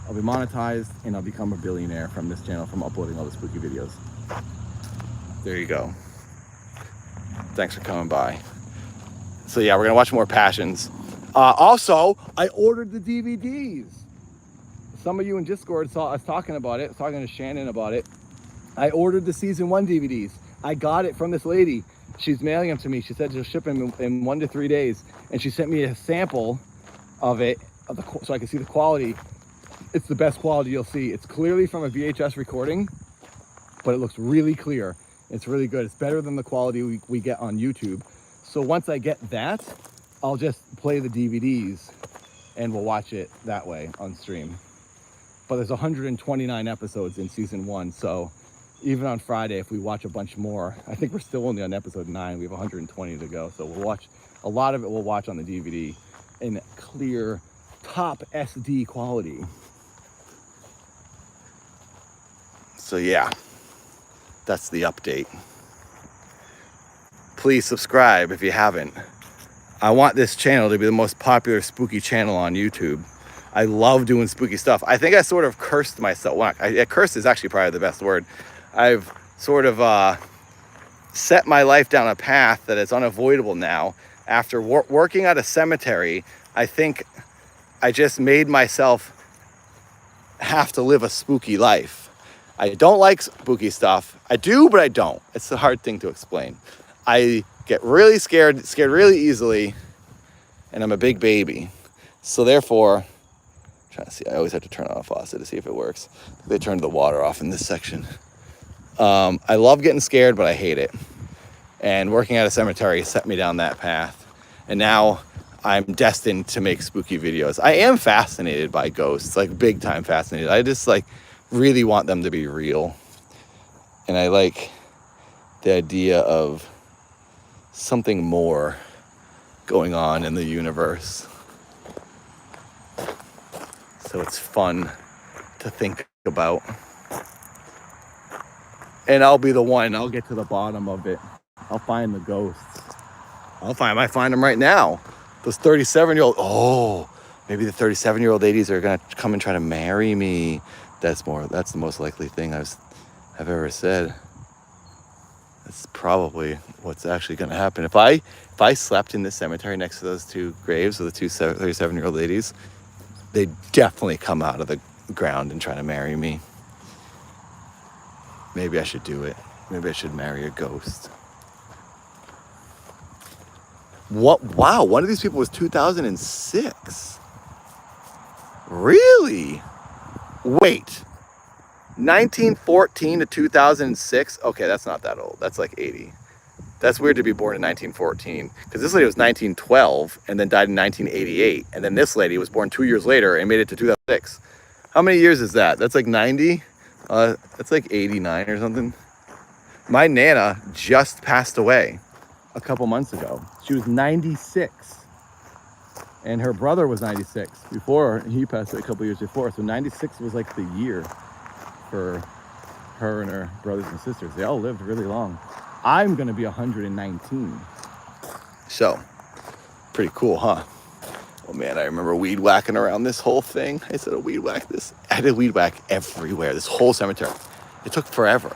I'll be monetized and I'll become a billionaire from this channel from uploading all the spooky videos. There you go. Thanks for coming by. So yeah, we're gonna watch more Passions. Also, I ordered the DVDs. Some of you in Discord saw us talking about it, talking to Shannon about it. I ordered the season 1 DVDs. I got it from this lady. She's mailing them to me. She said she'll ship them in 1 to 3 days. And she sent me a sample of it, so I can see the quality. It's the best quality you'll see. It's clearly from a VHS recording, but it looks really clear. It's really good. It's better than the quality we get on YouTube. So once I get that, I'll just play the DVDs and we'll watch it that way on stream. But there's 129 episodes in season 1, so even on Friday, if we watch a bunch more, I think we're still only on episode 9. We have 120 to go, so we'll watch a lot of it. We'll watch on the DVD in clear, top SD quality. So yeah, that's the update. Please subscribe if you haven't. I want this channel to be the most popular spooky channel on YouTube. I love doing spooky stuff. I think I sort of cursed myself. Well, cursed is actually probably the best word. I've sort of set my life down a path that is unavoidable now. After working at a cemetery, I think I just made myself have to live a spooky life. I don't like spooky stuff. I do, but I don't. It's a hard thing to explain. I get really scared really easily, and I'm a big baby. So therefore, I'm trying to see, I always have to turn on a faucet to see if it works. They turned the water off in this section. I love getting scared, but I hate it. And working at a cemetery set me down that path. And now I'm destined to make spooky videos. I am fascinated by ghosts, like big time fascinated. I just like really want them to be real. And I like the idea of something more going on in the universe. So it's fun to think about. And I'll be the one, I'll get to the bottom of it. I'll find the ghosts. I might find them right now. Those 37-year-old, maybe the 37-year-old ladies are gonna come and try to marry me. That's the most likely thing I've ever said. That's probably what's actually gonna happen. If I slept in this cemetery next to those two graves of the two 37-year-old ladies, they'd definitely come out of the ground and try to marry me. Maybe I should do it. Maybe I should marry a ghost. What? Wow, one of these people was 2006. Really? Wait. 1914 to 2006? Okay, that's not that old. That's like 80. That's weird to be born in 1914. Because this lady was 1912 and then died in 1988. And then this lady was born 2 years later and made it to 2006. How many years is that? That's like 90? That's like 89 or something. My Nana just passed away a couple months ago. She was 96. And her brother was 96 before he passed away a couple years before. So 96 was like the year for her and her brothers and sisters. They all lived really long. I'm going to be 119. So, pretty cool, huh? Oh man, I remember weed whacking around this whole thing. I said, weed whack this. I had to weed whack everywhere, this whole cemetery. It took forever.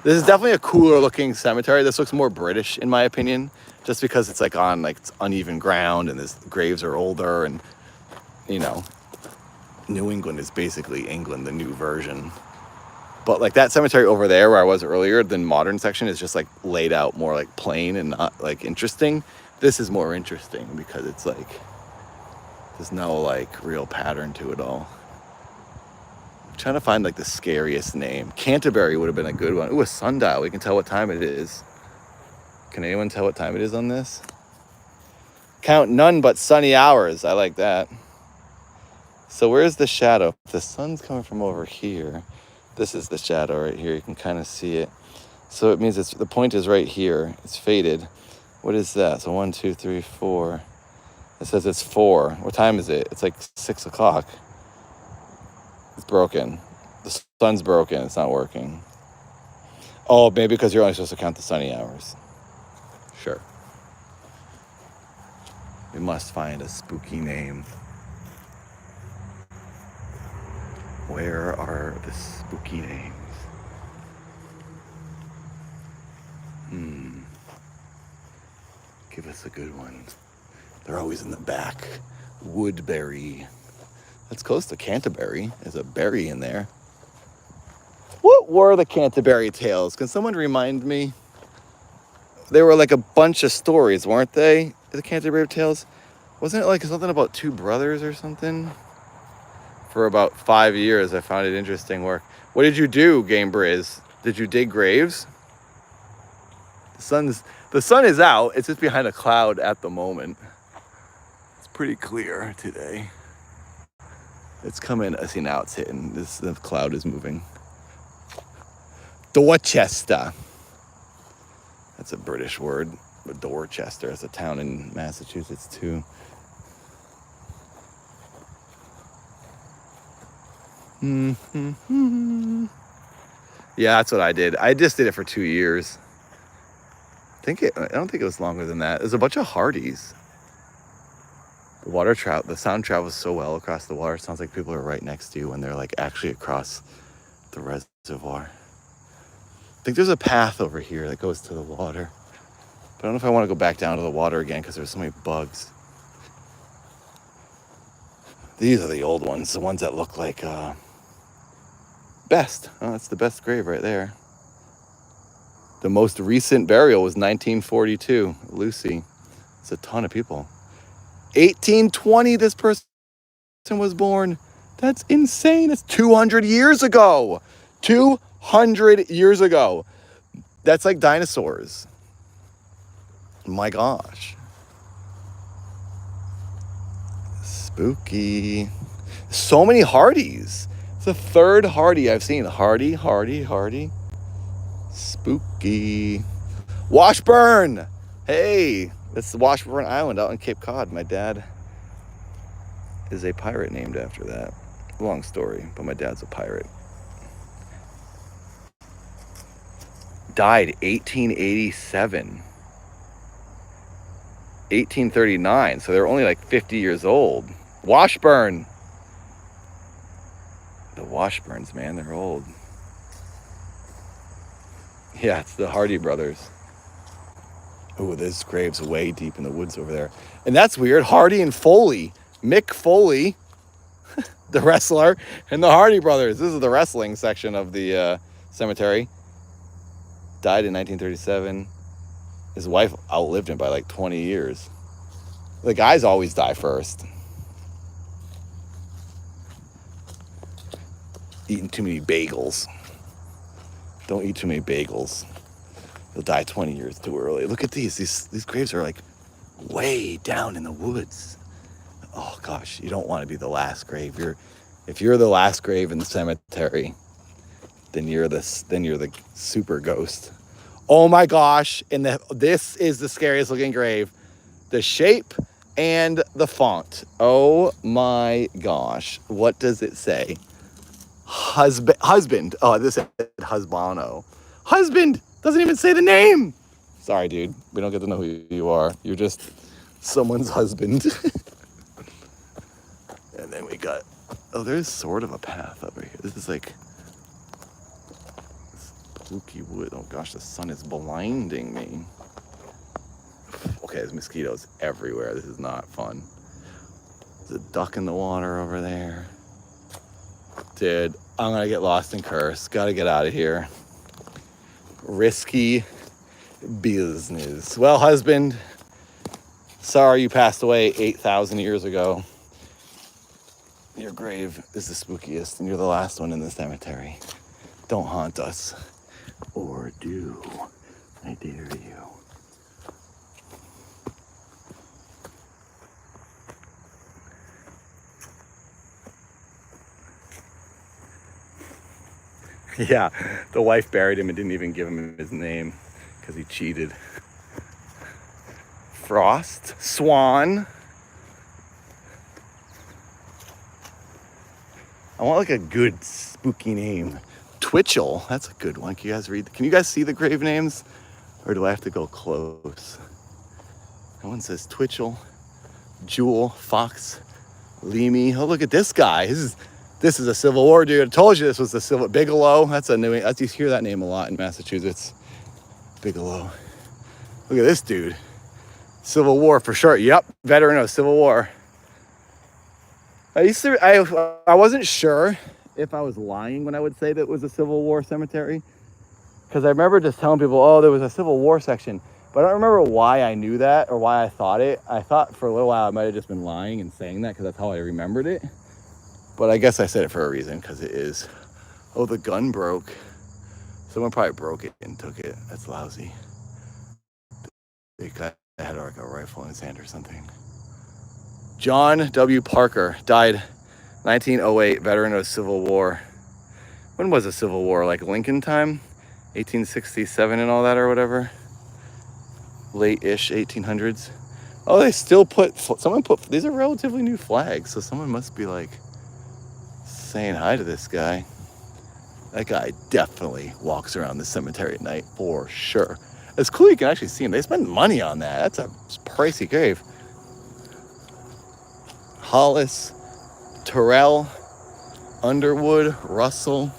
This is definitely a cooler looking cemetery. This looks more British in my opinion, just because it's like on like it's uneven ground and the graves are older and, you know, New England is basically England, the new version. But like that cemetery over there where I was earlier, the modern section is just like laid out more like plain and not like interesting. This is more interesting because it's like there's no like real pattern to it all. I'm trying to find like the scariest name. Canterbury would have been a good one. Ooh, a sundial. We can tell what time it is. Can anyone tell what time it is on this? Count none but sunny hours. I like that. So where's the shadow? The sun's coming from over here. This is the shadow right here. You can kind of see it. So it means it's the point is right here. It's faded. What is that? So 1, 2, 3, 4. It says it's 4. What time is it? It's like 6 o'clock. It's broken. The sun's broken. It's not working. Oh, maybe because you're only supposed to count the sunny hours. Sure. We must find a spooky name. Where are the spooky names? Give us a good one. They're always in the back. Woodbury. That's close to Canterbury. There's a berry in there. What were the Canterbury Tales? Can someone remind me? They were like a bunch of stories, weren't they? The Canterbury Tales? Wasn't it like something about 2 brothers or something? For about 5 years, I found it interesting work. What did you do, Game Briz? Did you dig graves? The sun is out. It's just behind a cloud at the moment. It's pretty clear today. It's coming. I see now it's hitting. The cloud is moving. Dorchester. That's a British word. But Dorchester is a town in Massachusetts too. Yeah, that's what I did. I just did it for 2 years. I don't think it was longer than that. There's a bunch of Hardys. The sound travels so well across the water. It sounds like people are right next to you when they're like actually across the reservoir. I think there's a path over here that goes to the water. But I don't know if I want to go back down to the water again because there's so many bugs. These are the old ones, the ones that look like Best. Oh, that's the Best grave right there. The most recent burial was 1942. Lucy. It's a ton of people. 1820, this person was born. That's insane. It's 200 years ago. 200 years ago. That's like dinosaurs. My gosh. Spooky. So many Hardys. It's the 3rd Hardy I've seen. Hardy. Spooky. Washburn. Hey, that's the Washburn Island out in Cape Cod. My dad is a pirate named after that. Long story, but my dad's a pirate. Died 1887. 1839, so they're only like 50 years old. Washburn. The Washburns, man, they're old. Yeah, it's the Hardy brothers. Oh, this grave's way deep in the woods over there. And that's weird. Hardy and Foley. Mick Foley, the wrestler, and the Hardy brothers. This is the wrestling section of the cemetery. Died in 1937. His wife outlived him by like 20 years. The guys always die first. Eating too many bagels. Don't eat too many bagels. You'll die 20 years too early. Look at these. These graves are like way down in the woods. Oh gosh, you don't want to be the last grave. If you're the last grave in the cemetery, then you're the super ghost. Oh my gosh, this is the scariest looking grave. The shape and the font. Oh my gosh. What does it say? Husband. Oh, this said husbano. Husband doesn't even say the name. Sorry, dude. We don't get to know who you are. You're just someone's husband. And then we got, there's sort of a path over here. This is like spooky wood. Oh gosh, the sun is blinding me. Okay, there's mosquitoes everywhere. This is not fun. There's a duck in the water over there. Dude, I'm gonna get lost in curse. Gotta get out of here. Risky business. Well, husband, sorry you passed away 8,000 years ago. Your grave is the spookiest, and you're the last one in the cemetery. Don't haunt us. Or do. I dare you. Yeah, the wife buried him and didn't even give him his name because he cheated. Frost, Swan. I want like a good spooky name. Twitchell, that's a good one. Can you guys read? Can you guys see the grave names? Or do I have to go close? That one says Twitchell, Jewel, Fox, Leamy. Oh, look at this guy. This is a Civil War dude. I told you this was the Civil Bigelow. That's a new. You hear that name a lot in Massachusetts. Bigelow. Look at this dude. Civil War for sure. Yep, veteran of Civil War. I wasn't sure if I was lying when I would say that it was a Civil War cemetery, because I remember just telling people, oh, there was a Civil War section, but I don't remember why I knew that or why I thought it. I thought for a little while I might have just been lying and saying that because that's how I remembered it. But I guess I said it for a reason, because it is. Oh, the gun broke. Someone probably broke it and took it. That's lousy. They had like a rifle in his hand or something. John W. Parker died 1908, veteran of Civil War. When was the Civil War? Like Lincoln time? 1867 and all that or whatever? Late-ish 1800s. Oh, they still someone put, these are relatively new flags, so someone must be like saying hi to this guy. That guy definitely walks around the cemetery at night for sure. It's cool you can actually see him. They spend money on that. That's a pricey grave. Hollis, Terrell, Underwood, Russell.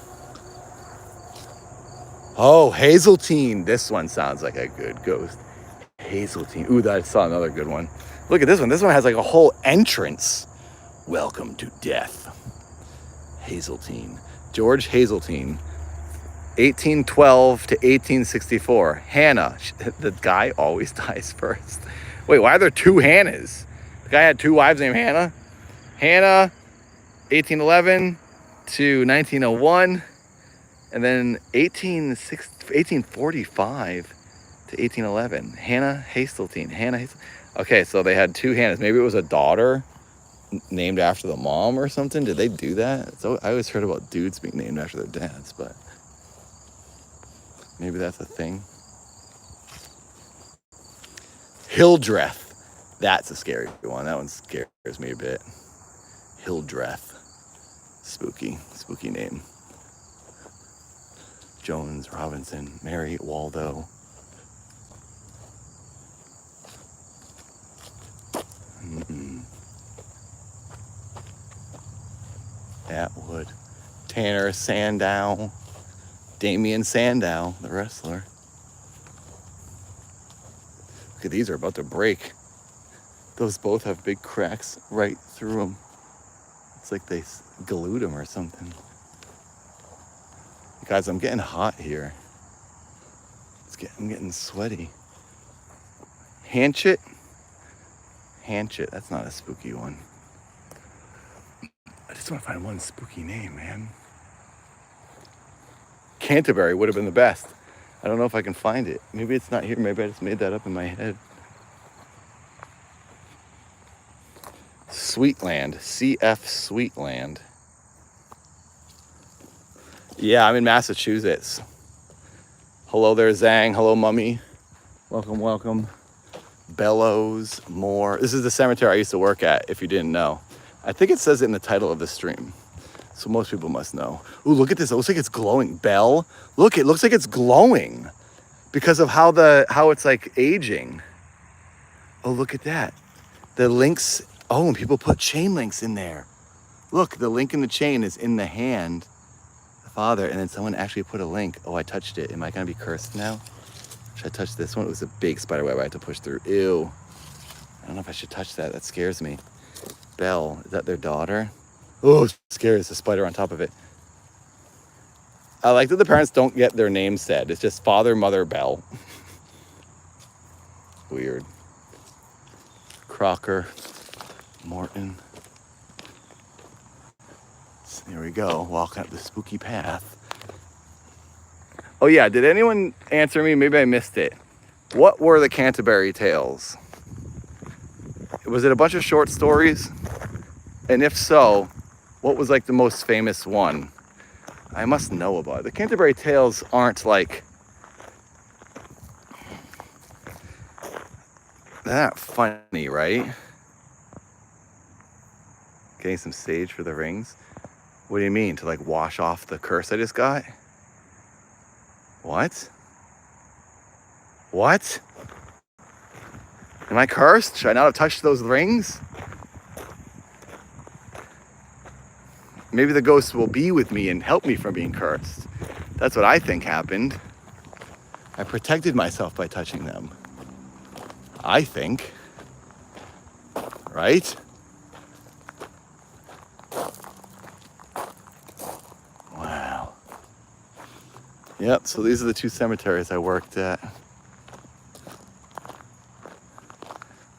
Oh, Hazeltine. This one sounds like a good ghost. Hazeltine. Ooh, I saw another good one. Look at this one. This one has like a whole entrance. Welcome to death. Hazeltine. George Hazeltine. 1812 to 1864. Hannah. The guy always dies first. Wait, why are there two Hannahs? The guy had two wives named Hannah. Hannah, 1811 to 1901. And then 1845 to 1811. Hannah Hazeltine. Okay, so they had two Hannahs. Maybe it was a daughter named after the mom or something. Did they do that? So I always heard about dudes being named after their dads, but maybe that's a thing. Hildreth. That's a scary one. That one scares me a bit. Hildreth. Spooky name. Jones, Robinson, Mary, Waldo. Atwood. Tanner Sandow. Damian Sandow, the wrestler. Look at these, are about to break. Those both have big cracks right through them. It's like they glued them or something. Guys, I'm getting hot here. I'm getting sweaty. Hanchett? Hanchett, that's not a spooky one. I just want to find one spooky name, man. Canterbury would have been the best. I don't know if I can find it. Maybe it's not here. Maybe I just made that up in my head. Sweetland. CF Sweetland. Yeah, I'm in Massachusetts. Hello there, Zhang. Hello, Mummy. Welcome. Bellows, Moore. This is the cemetery I used to work at, if you didn't know. I think it says it in the title of the stream, so most people must know. Ooh, look at this. It looks like it's glowing. Bell. Look, it looks like it's glowing because of how it's like aging. Oh, look at that. The links. Oh, and people put chain links in there. Look, the link in the chain is in the hand. Father, and then someone actually put a link. Oh, I touched it. Am I gonna be cursed now? Should I touch this one? It was a big spider web I had to push through. Ew. I don't know if I should touch that. That scares me. Belle, is that their daughter? Oh, scary. It's a spider on top of it. I like that the parents don't get their names said. It's just Father, Mother, Bell. Weird. Crocker, Morton. So here we go, walking up the spooky path. Oh yeah, did anyone answer me? Maybe I missed it. What were the Canterbury Tales? Was it a bunch of short stories? And if so, what was like the most famous one? I must know about it. The Canterbury Tales aren't like, they're not funny, right? Getting some sage for the rings. What do you mean? To like wash off the curse I just got? What? What? Am I cursed? Should I not have touched those rings? Maybe the ghosts will be with me and help me from being cursed. That's what I think happened. I protected myself by touching them. I think. Right? Wow. Yep, so these are the two cemeteries I worked at.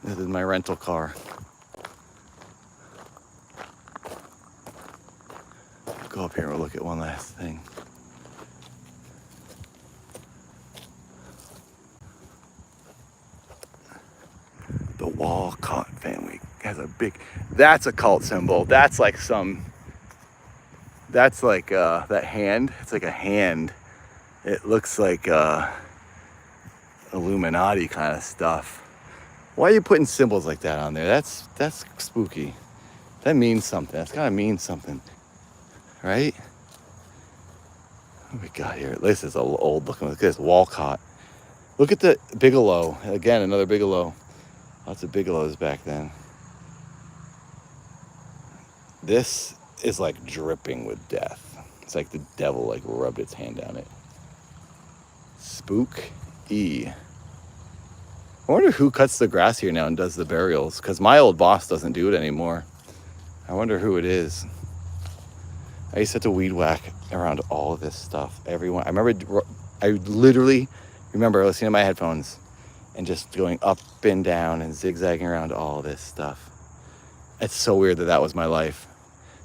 This is my rental car. Go up here and we'll look at one last thing. The Walcott family has a big, that's a cult symbol. That's like that's like that hand. It's like a hand. It looks like Illuminati kind of stuff. Why are you putting symbols like that on there? That's spooky. That means something. That's gotta mean something, right? What do we got here? This is old looking. Look at this Walcott. Look at the Bigelow. Again, another Bigelow. Lots of Bigelows back then. This is like dripping with death. It's like the devil like rubbed its hand down it. Spook E. I wonder who cuts the grass here now and does the burials, because my old boss doesn't do it anymore. I wonder who it is. I used to have to weed whack around all of this stuff. Everyone, I literally remember listening to my headphones and just going up and down and zigzagging around all this stuff. It's so weird that was my life.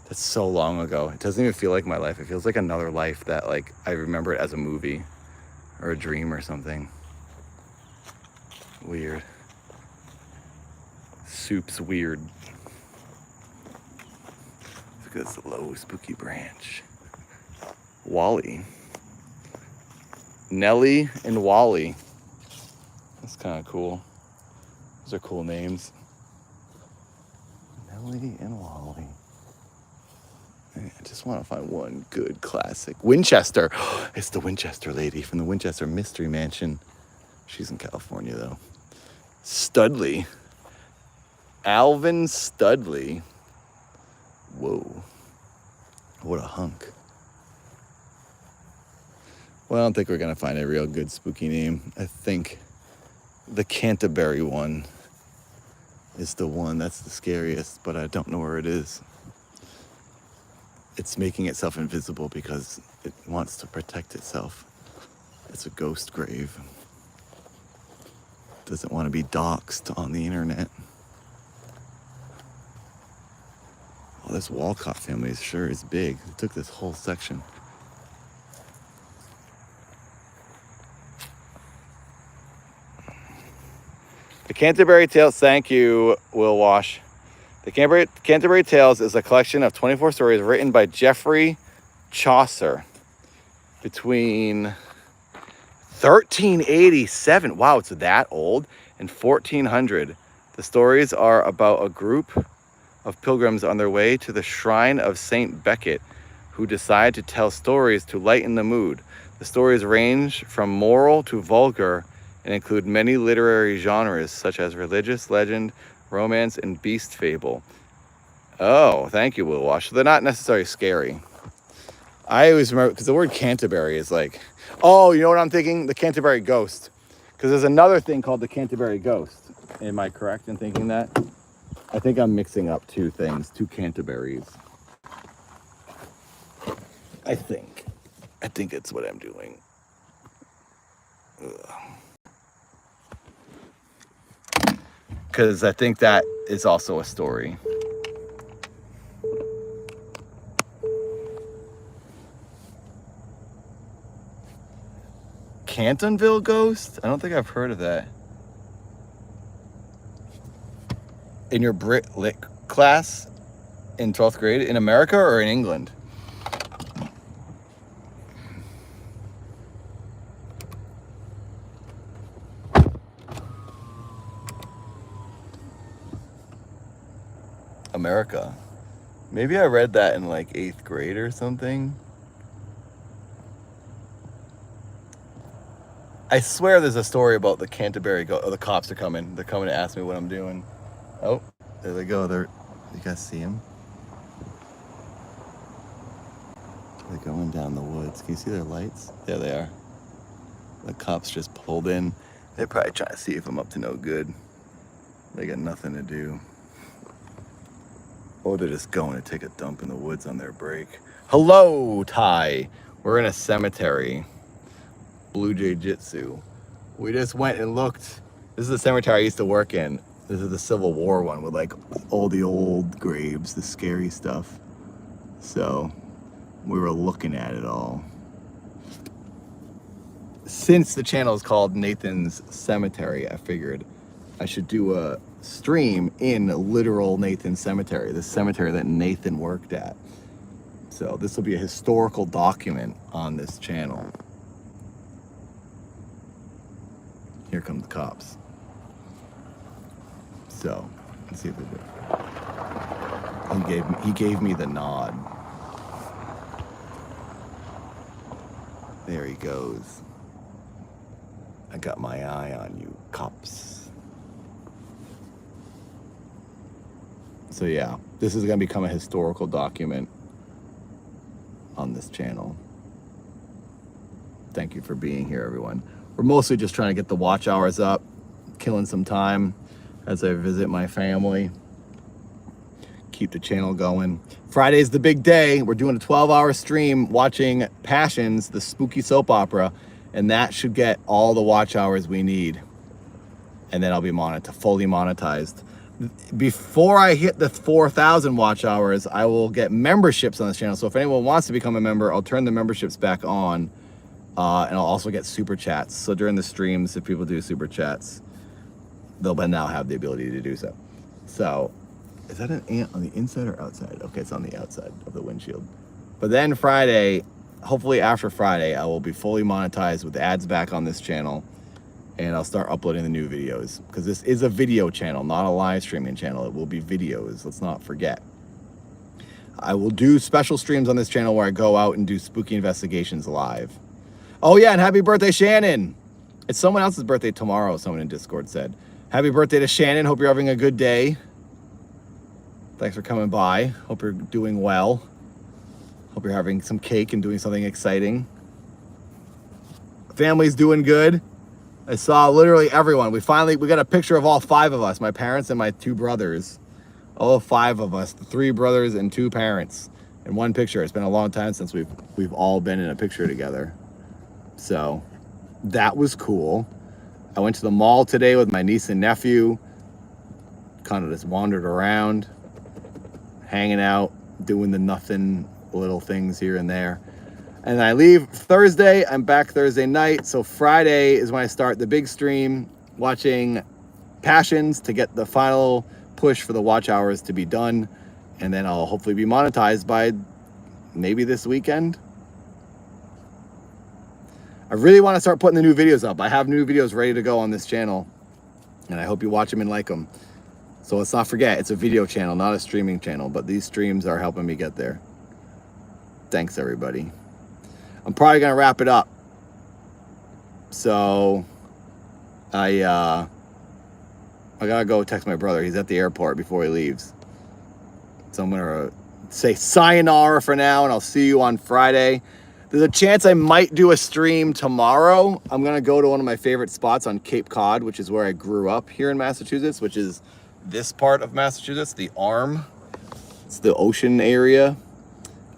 That's so long ago. It doesn't even feel like my life. It feels like another life that like I remember it as a movie or a dream or something. Weird. Soup's weird. Look at this low spooky branch. Wally. Nellie and Wally. That's kind of cool. Those are cool names. Nellie and Wally. I just want to find one good classic. Winchester. It's the Winchester lady from the Winchester Mystery Mansion. She's in California, though. Studley. Alvin Studley. Whoa. What a hunk. Well, I don't think we're going to find a real good spooky name. I think the Canterbury one is the one that's the scariest, but I don't know where it is. It's making itself invisible because it wants to protect itself. It's a ghost grave. Doesn't want to be doxxed on the internet. Oh, this Walcott family sure is big. It took this whole section. The Canterbury Tales, thank you, Will Wash. The Canterbury Tales is a collection of 24 stories written by Geoffrey Chaucer between 1387, wow, it's that old, and 1400. The stories are about a group of pilgrims on their way to the shrine of Saint Becket who decide to tell stories to lighten the mood. The stories range from moral to vulgar and include many literary genres such as religious, legend, romance, and beast fable. Oh, thank you, Will Wash. So they're not necessarily scary. I always remember, because the word Canterbury is like, oh, you know what I'm thinking? The Canterbury Ghost. Because there's another thing called the Canterbury Ghost. Am I correct in thinking that? I think I'm mixing up two things, two Canterburys. I think. I think it's what I'm doing. Because I think that is also a story. Cantonville Ghost? I don't think I've heard of that. In your Brit Lit class in 12th grade in America or in England? America. Maybe I read that in like 8th grade or something. I swear there's a story about the Canterbury Ghost. Oh, the cops are coming. They're coming to ask me what I'm doing. Oh, there they go. You guys see them? They're going down the woods. Can you see their lights? There they are. The cops just pulled in. They're probably trying to see if I'm up to no good. They got nothing to do. Or they're just going to take a dump in the woods on their break. Hello, Ty. We're in a cemetery. Blue Jay Jitsu. We just went and looked. This is the cemetery I used to work in. This is the Civil War one with like all the old graves, the scary stuff. So we were looking at it all. Since the channel is called Nathan's Cemetery, I figured I should do a stream in literal Nathan's Cemetery, the cemetery that Nathan worked at. So this will be a historical document on this channel. Here come the cops. So let's see if they do. He gave me the nod. There he goes. I got my eye on you, cops. So yeah, this is gonna become a historical document on this channel. Thank you for being here, everyone. We're mostly just trying to get the watch hours up, killing some time as I visit my family, keep the channel going. Friday's the big day. We're doing a 12-hour stream watching Passions, the spooky soap opera, and that should get all the watch hours we need. And then I'll be fully monetized. Before I hit the 4,000 watch hours, I will get memberships on this channel. So if anyone wants to become a member, I'll turn the memberships back on. And I'll also get super chats. So during the streams, if people do super chats, they'll now have the ability to do so. So, is that an ant on the inside or outside? Okay, it's on the outside of the windshield. But then Friday, hopefully after Friday, I will be fully monetized with ads back on this channel. And I'll start uploading the new videos. Because this is a video channel, not a live streaming channel. It will be videos, let's not forget. I will do special streams on this channel where I go out and do spooky investigations live. Oh yeah, and happy birthday, Shannon. It's someone else's birthday tomorrow, someone in Discord said. Happy birthday to Shannon. Hope you're having a good day. Thanks for coming by. Hope you're doing well. Hope you're having some cake and doing something exciting. Family's doing good. I saw literally everyone. We got a picture of all 5 of us, my parents and my 2 brothers. All 5 of us, the 3 brothers and 2 parents in one picture. It's been a long time since we've all been in a picture together. So that was cool. I went to the mall today with my niece and nephew. Kind of just wandered around, hanging out, doing the nothing little things here and there. And I leave Thursday. I'm back Thursday night. So Friday is when I start the big stream watching Passions to get the final push for the watch hours to be done. And then I'll hopefully be monetized by maybe this weekend. I really want to start putting the new videos up. I have new videos ready to go on this channel, and I hope you watch them and like them. So let's not forget, it's a video channel, not a streaming channel, but these streams are helping me get there. Thanks, everybody. I'm probably going to wrap it up. So I got to go text my brother. He's at the airport before he leaves. So I'm going to say sayonara for now, and I'll see you on Friday. There's a chance I might do a stream tomorrow. I'm gonna go to one of my favorite spots on Cape Cod, which is where I grew up here in Massachusetts, which is this part of Massachusetts, the Arm. It's the ocean area.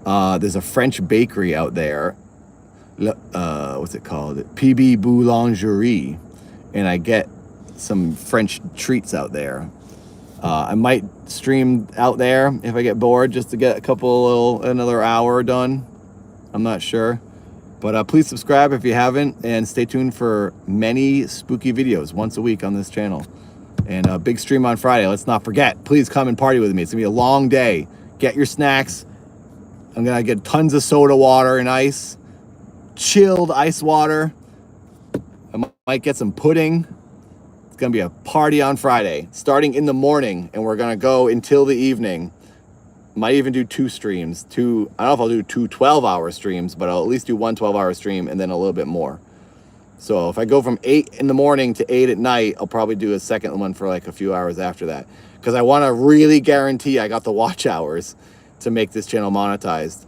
There's a French bakery out there. what's it called? PB Boulangerie, and I get some French treats out there. I might stream out there if I get bored, just to get another hour done. I'm not sure. But please subscribe if you haven't, and stay tuned for many spooky videos once a week on this channel. And a big stream on Friday. Let's not forget. Please come and party with me. It's going to be a long day. Get your snacks. I'm going to get tons of soda water and ice. Chilled ice water. I might get some pudding. It's going to be a party on Friday, starting in the morning, and we're going to go until the evening. Might even do 2 streams. I don't know if I'll do 2 12-hour streams, but I'll at least do 1 12-hour stream and then a little bit more. So if I go from 8 in the morning to 8 at night, I'll probably do a second one for like a few hours after that. Because I want to really guarantee I got the watch hours to make this channel monetized.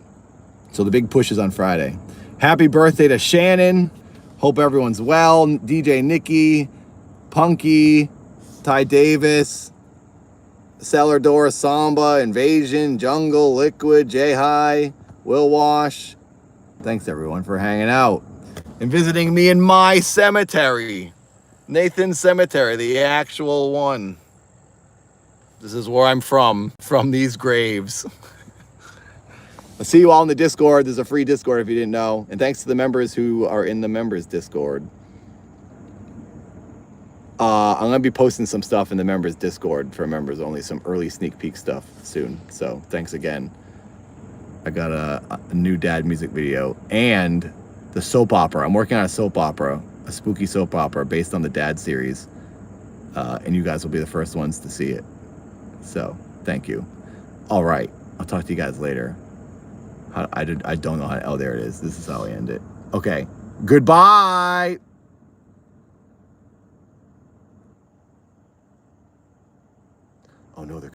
So the big push is on Friday. Happy birthday to Shannon. Hope everyone's well. DJ Nikki, Punky, Ty Davis, Cellar Door, Samba, Invasion, Jungle, Liquid, J High, Will Wash. Thanks everyone for hanging out and visiting me in my cemetery. Nathan's cemetery, the actual one. This is where I'm from these graves. I'll see you all in the Discord. There's a free Discord if you didn't know. And thanks to the members who are in the members Discord. I'm going to be posting some stuff in the members Discord for members only, some early sneak peek stuff soon. So thanks again. I got a new dad music video and the soap opera. I'm working on a soap opera, a spooky soap opera based on the Dad series. And you guys will be the first ones to see it. So thank you. All right. I'll talk to you guys later. I don't know how to, oh, there it is. This is how I end it. Okay. Goodbye. Oh no, they're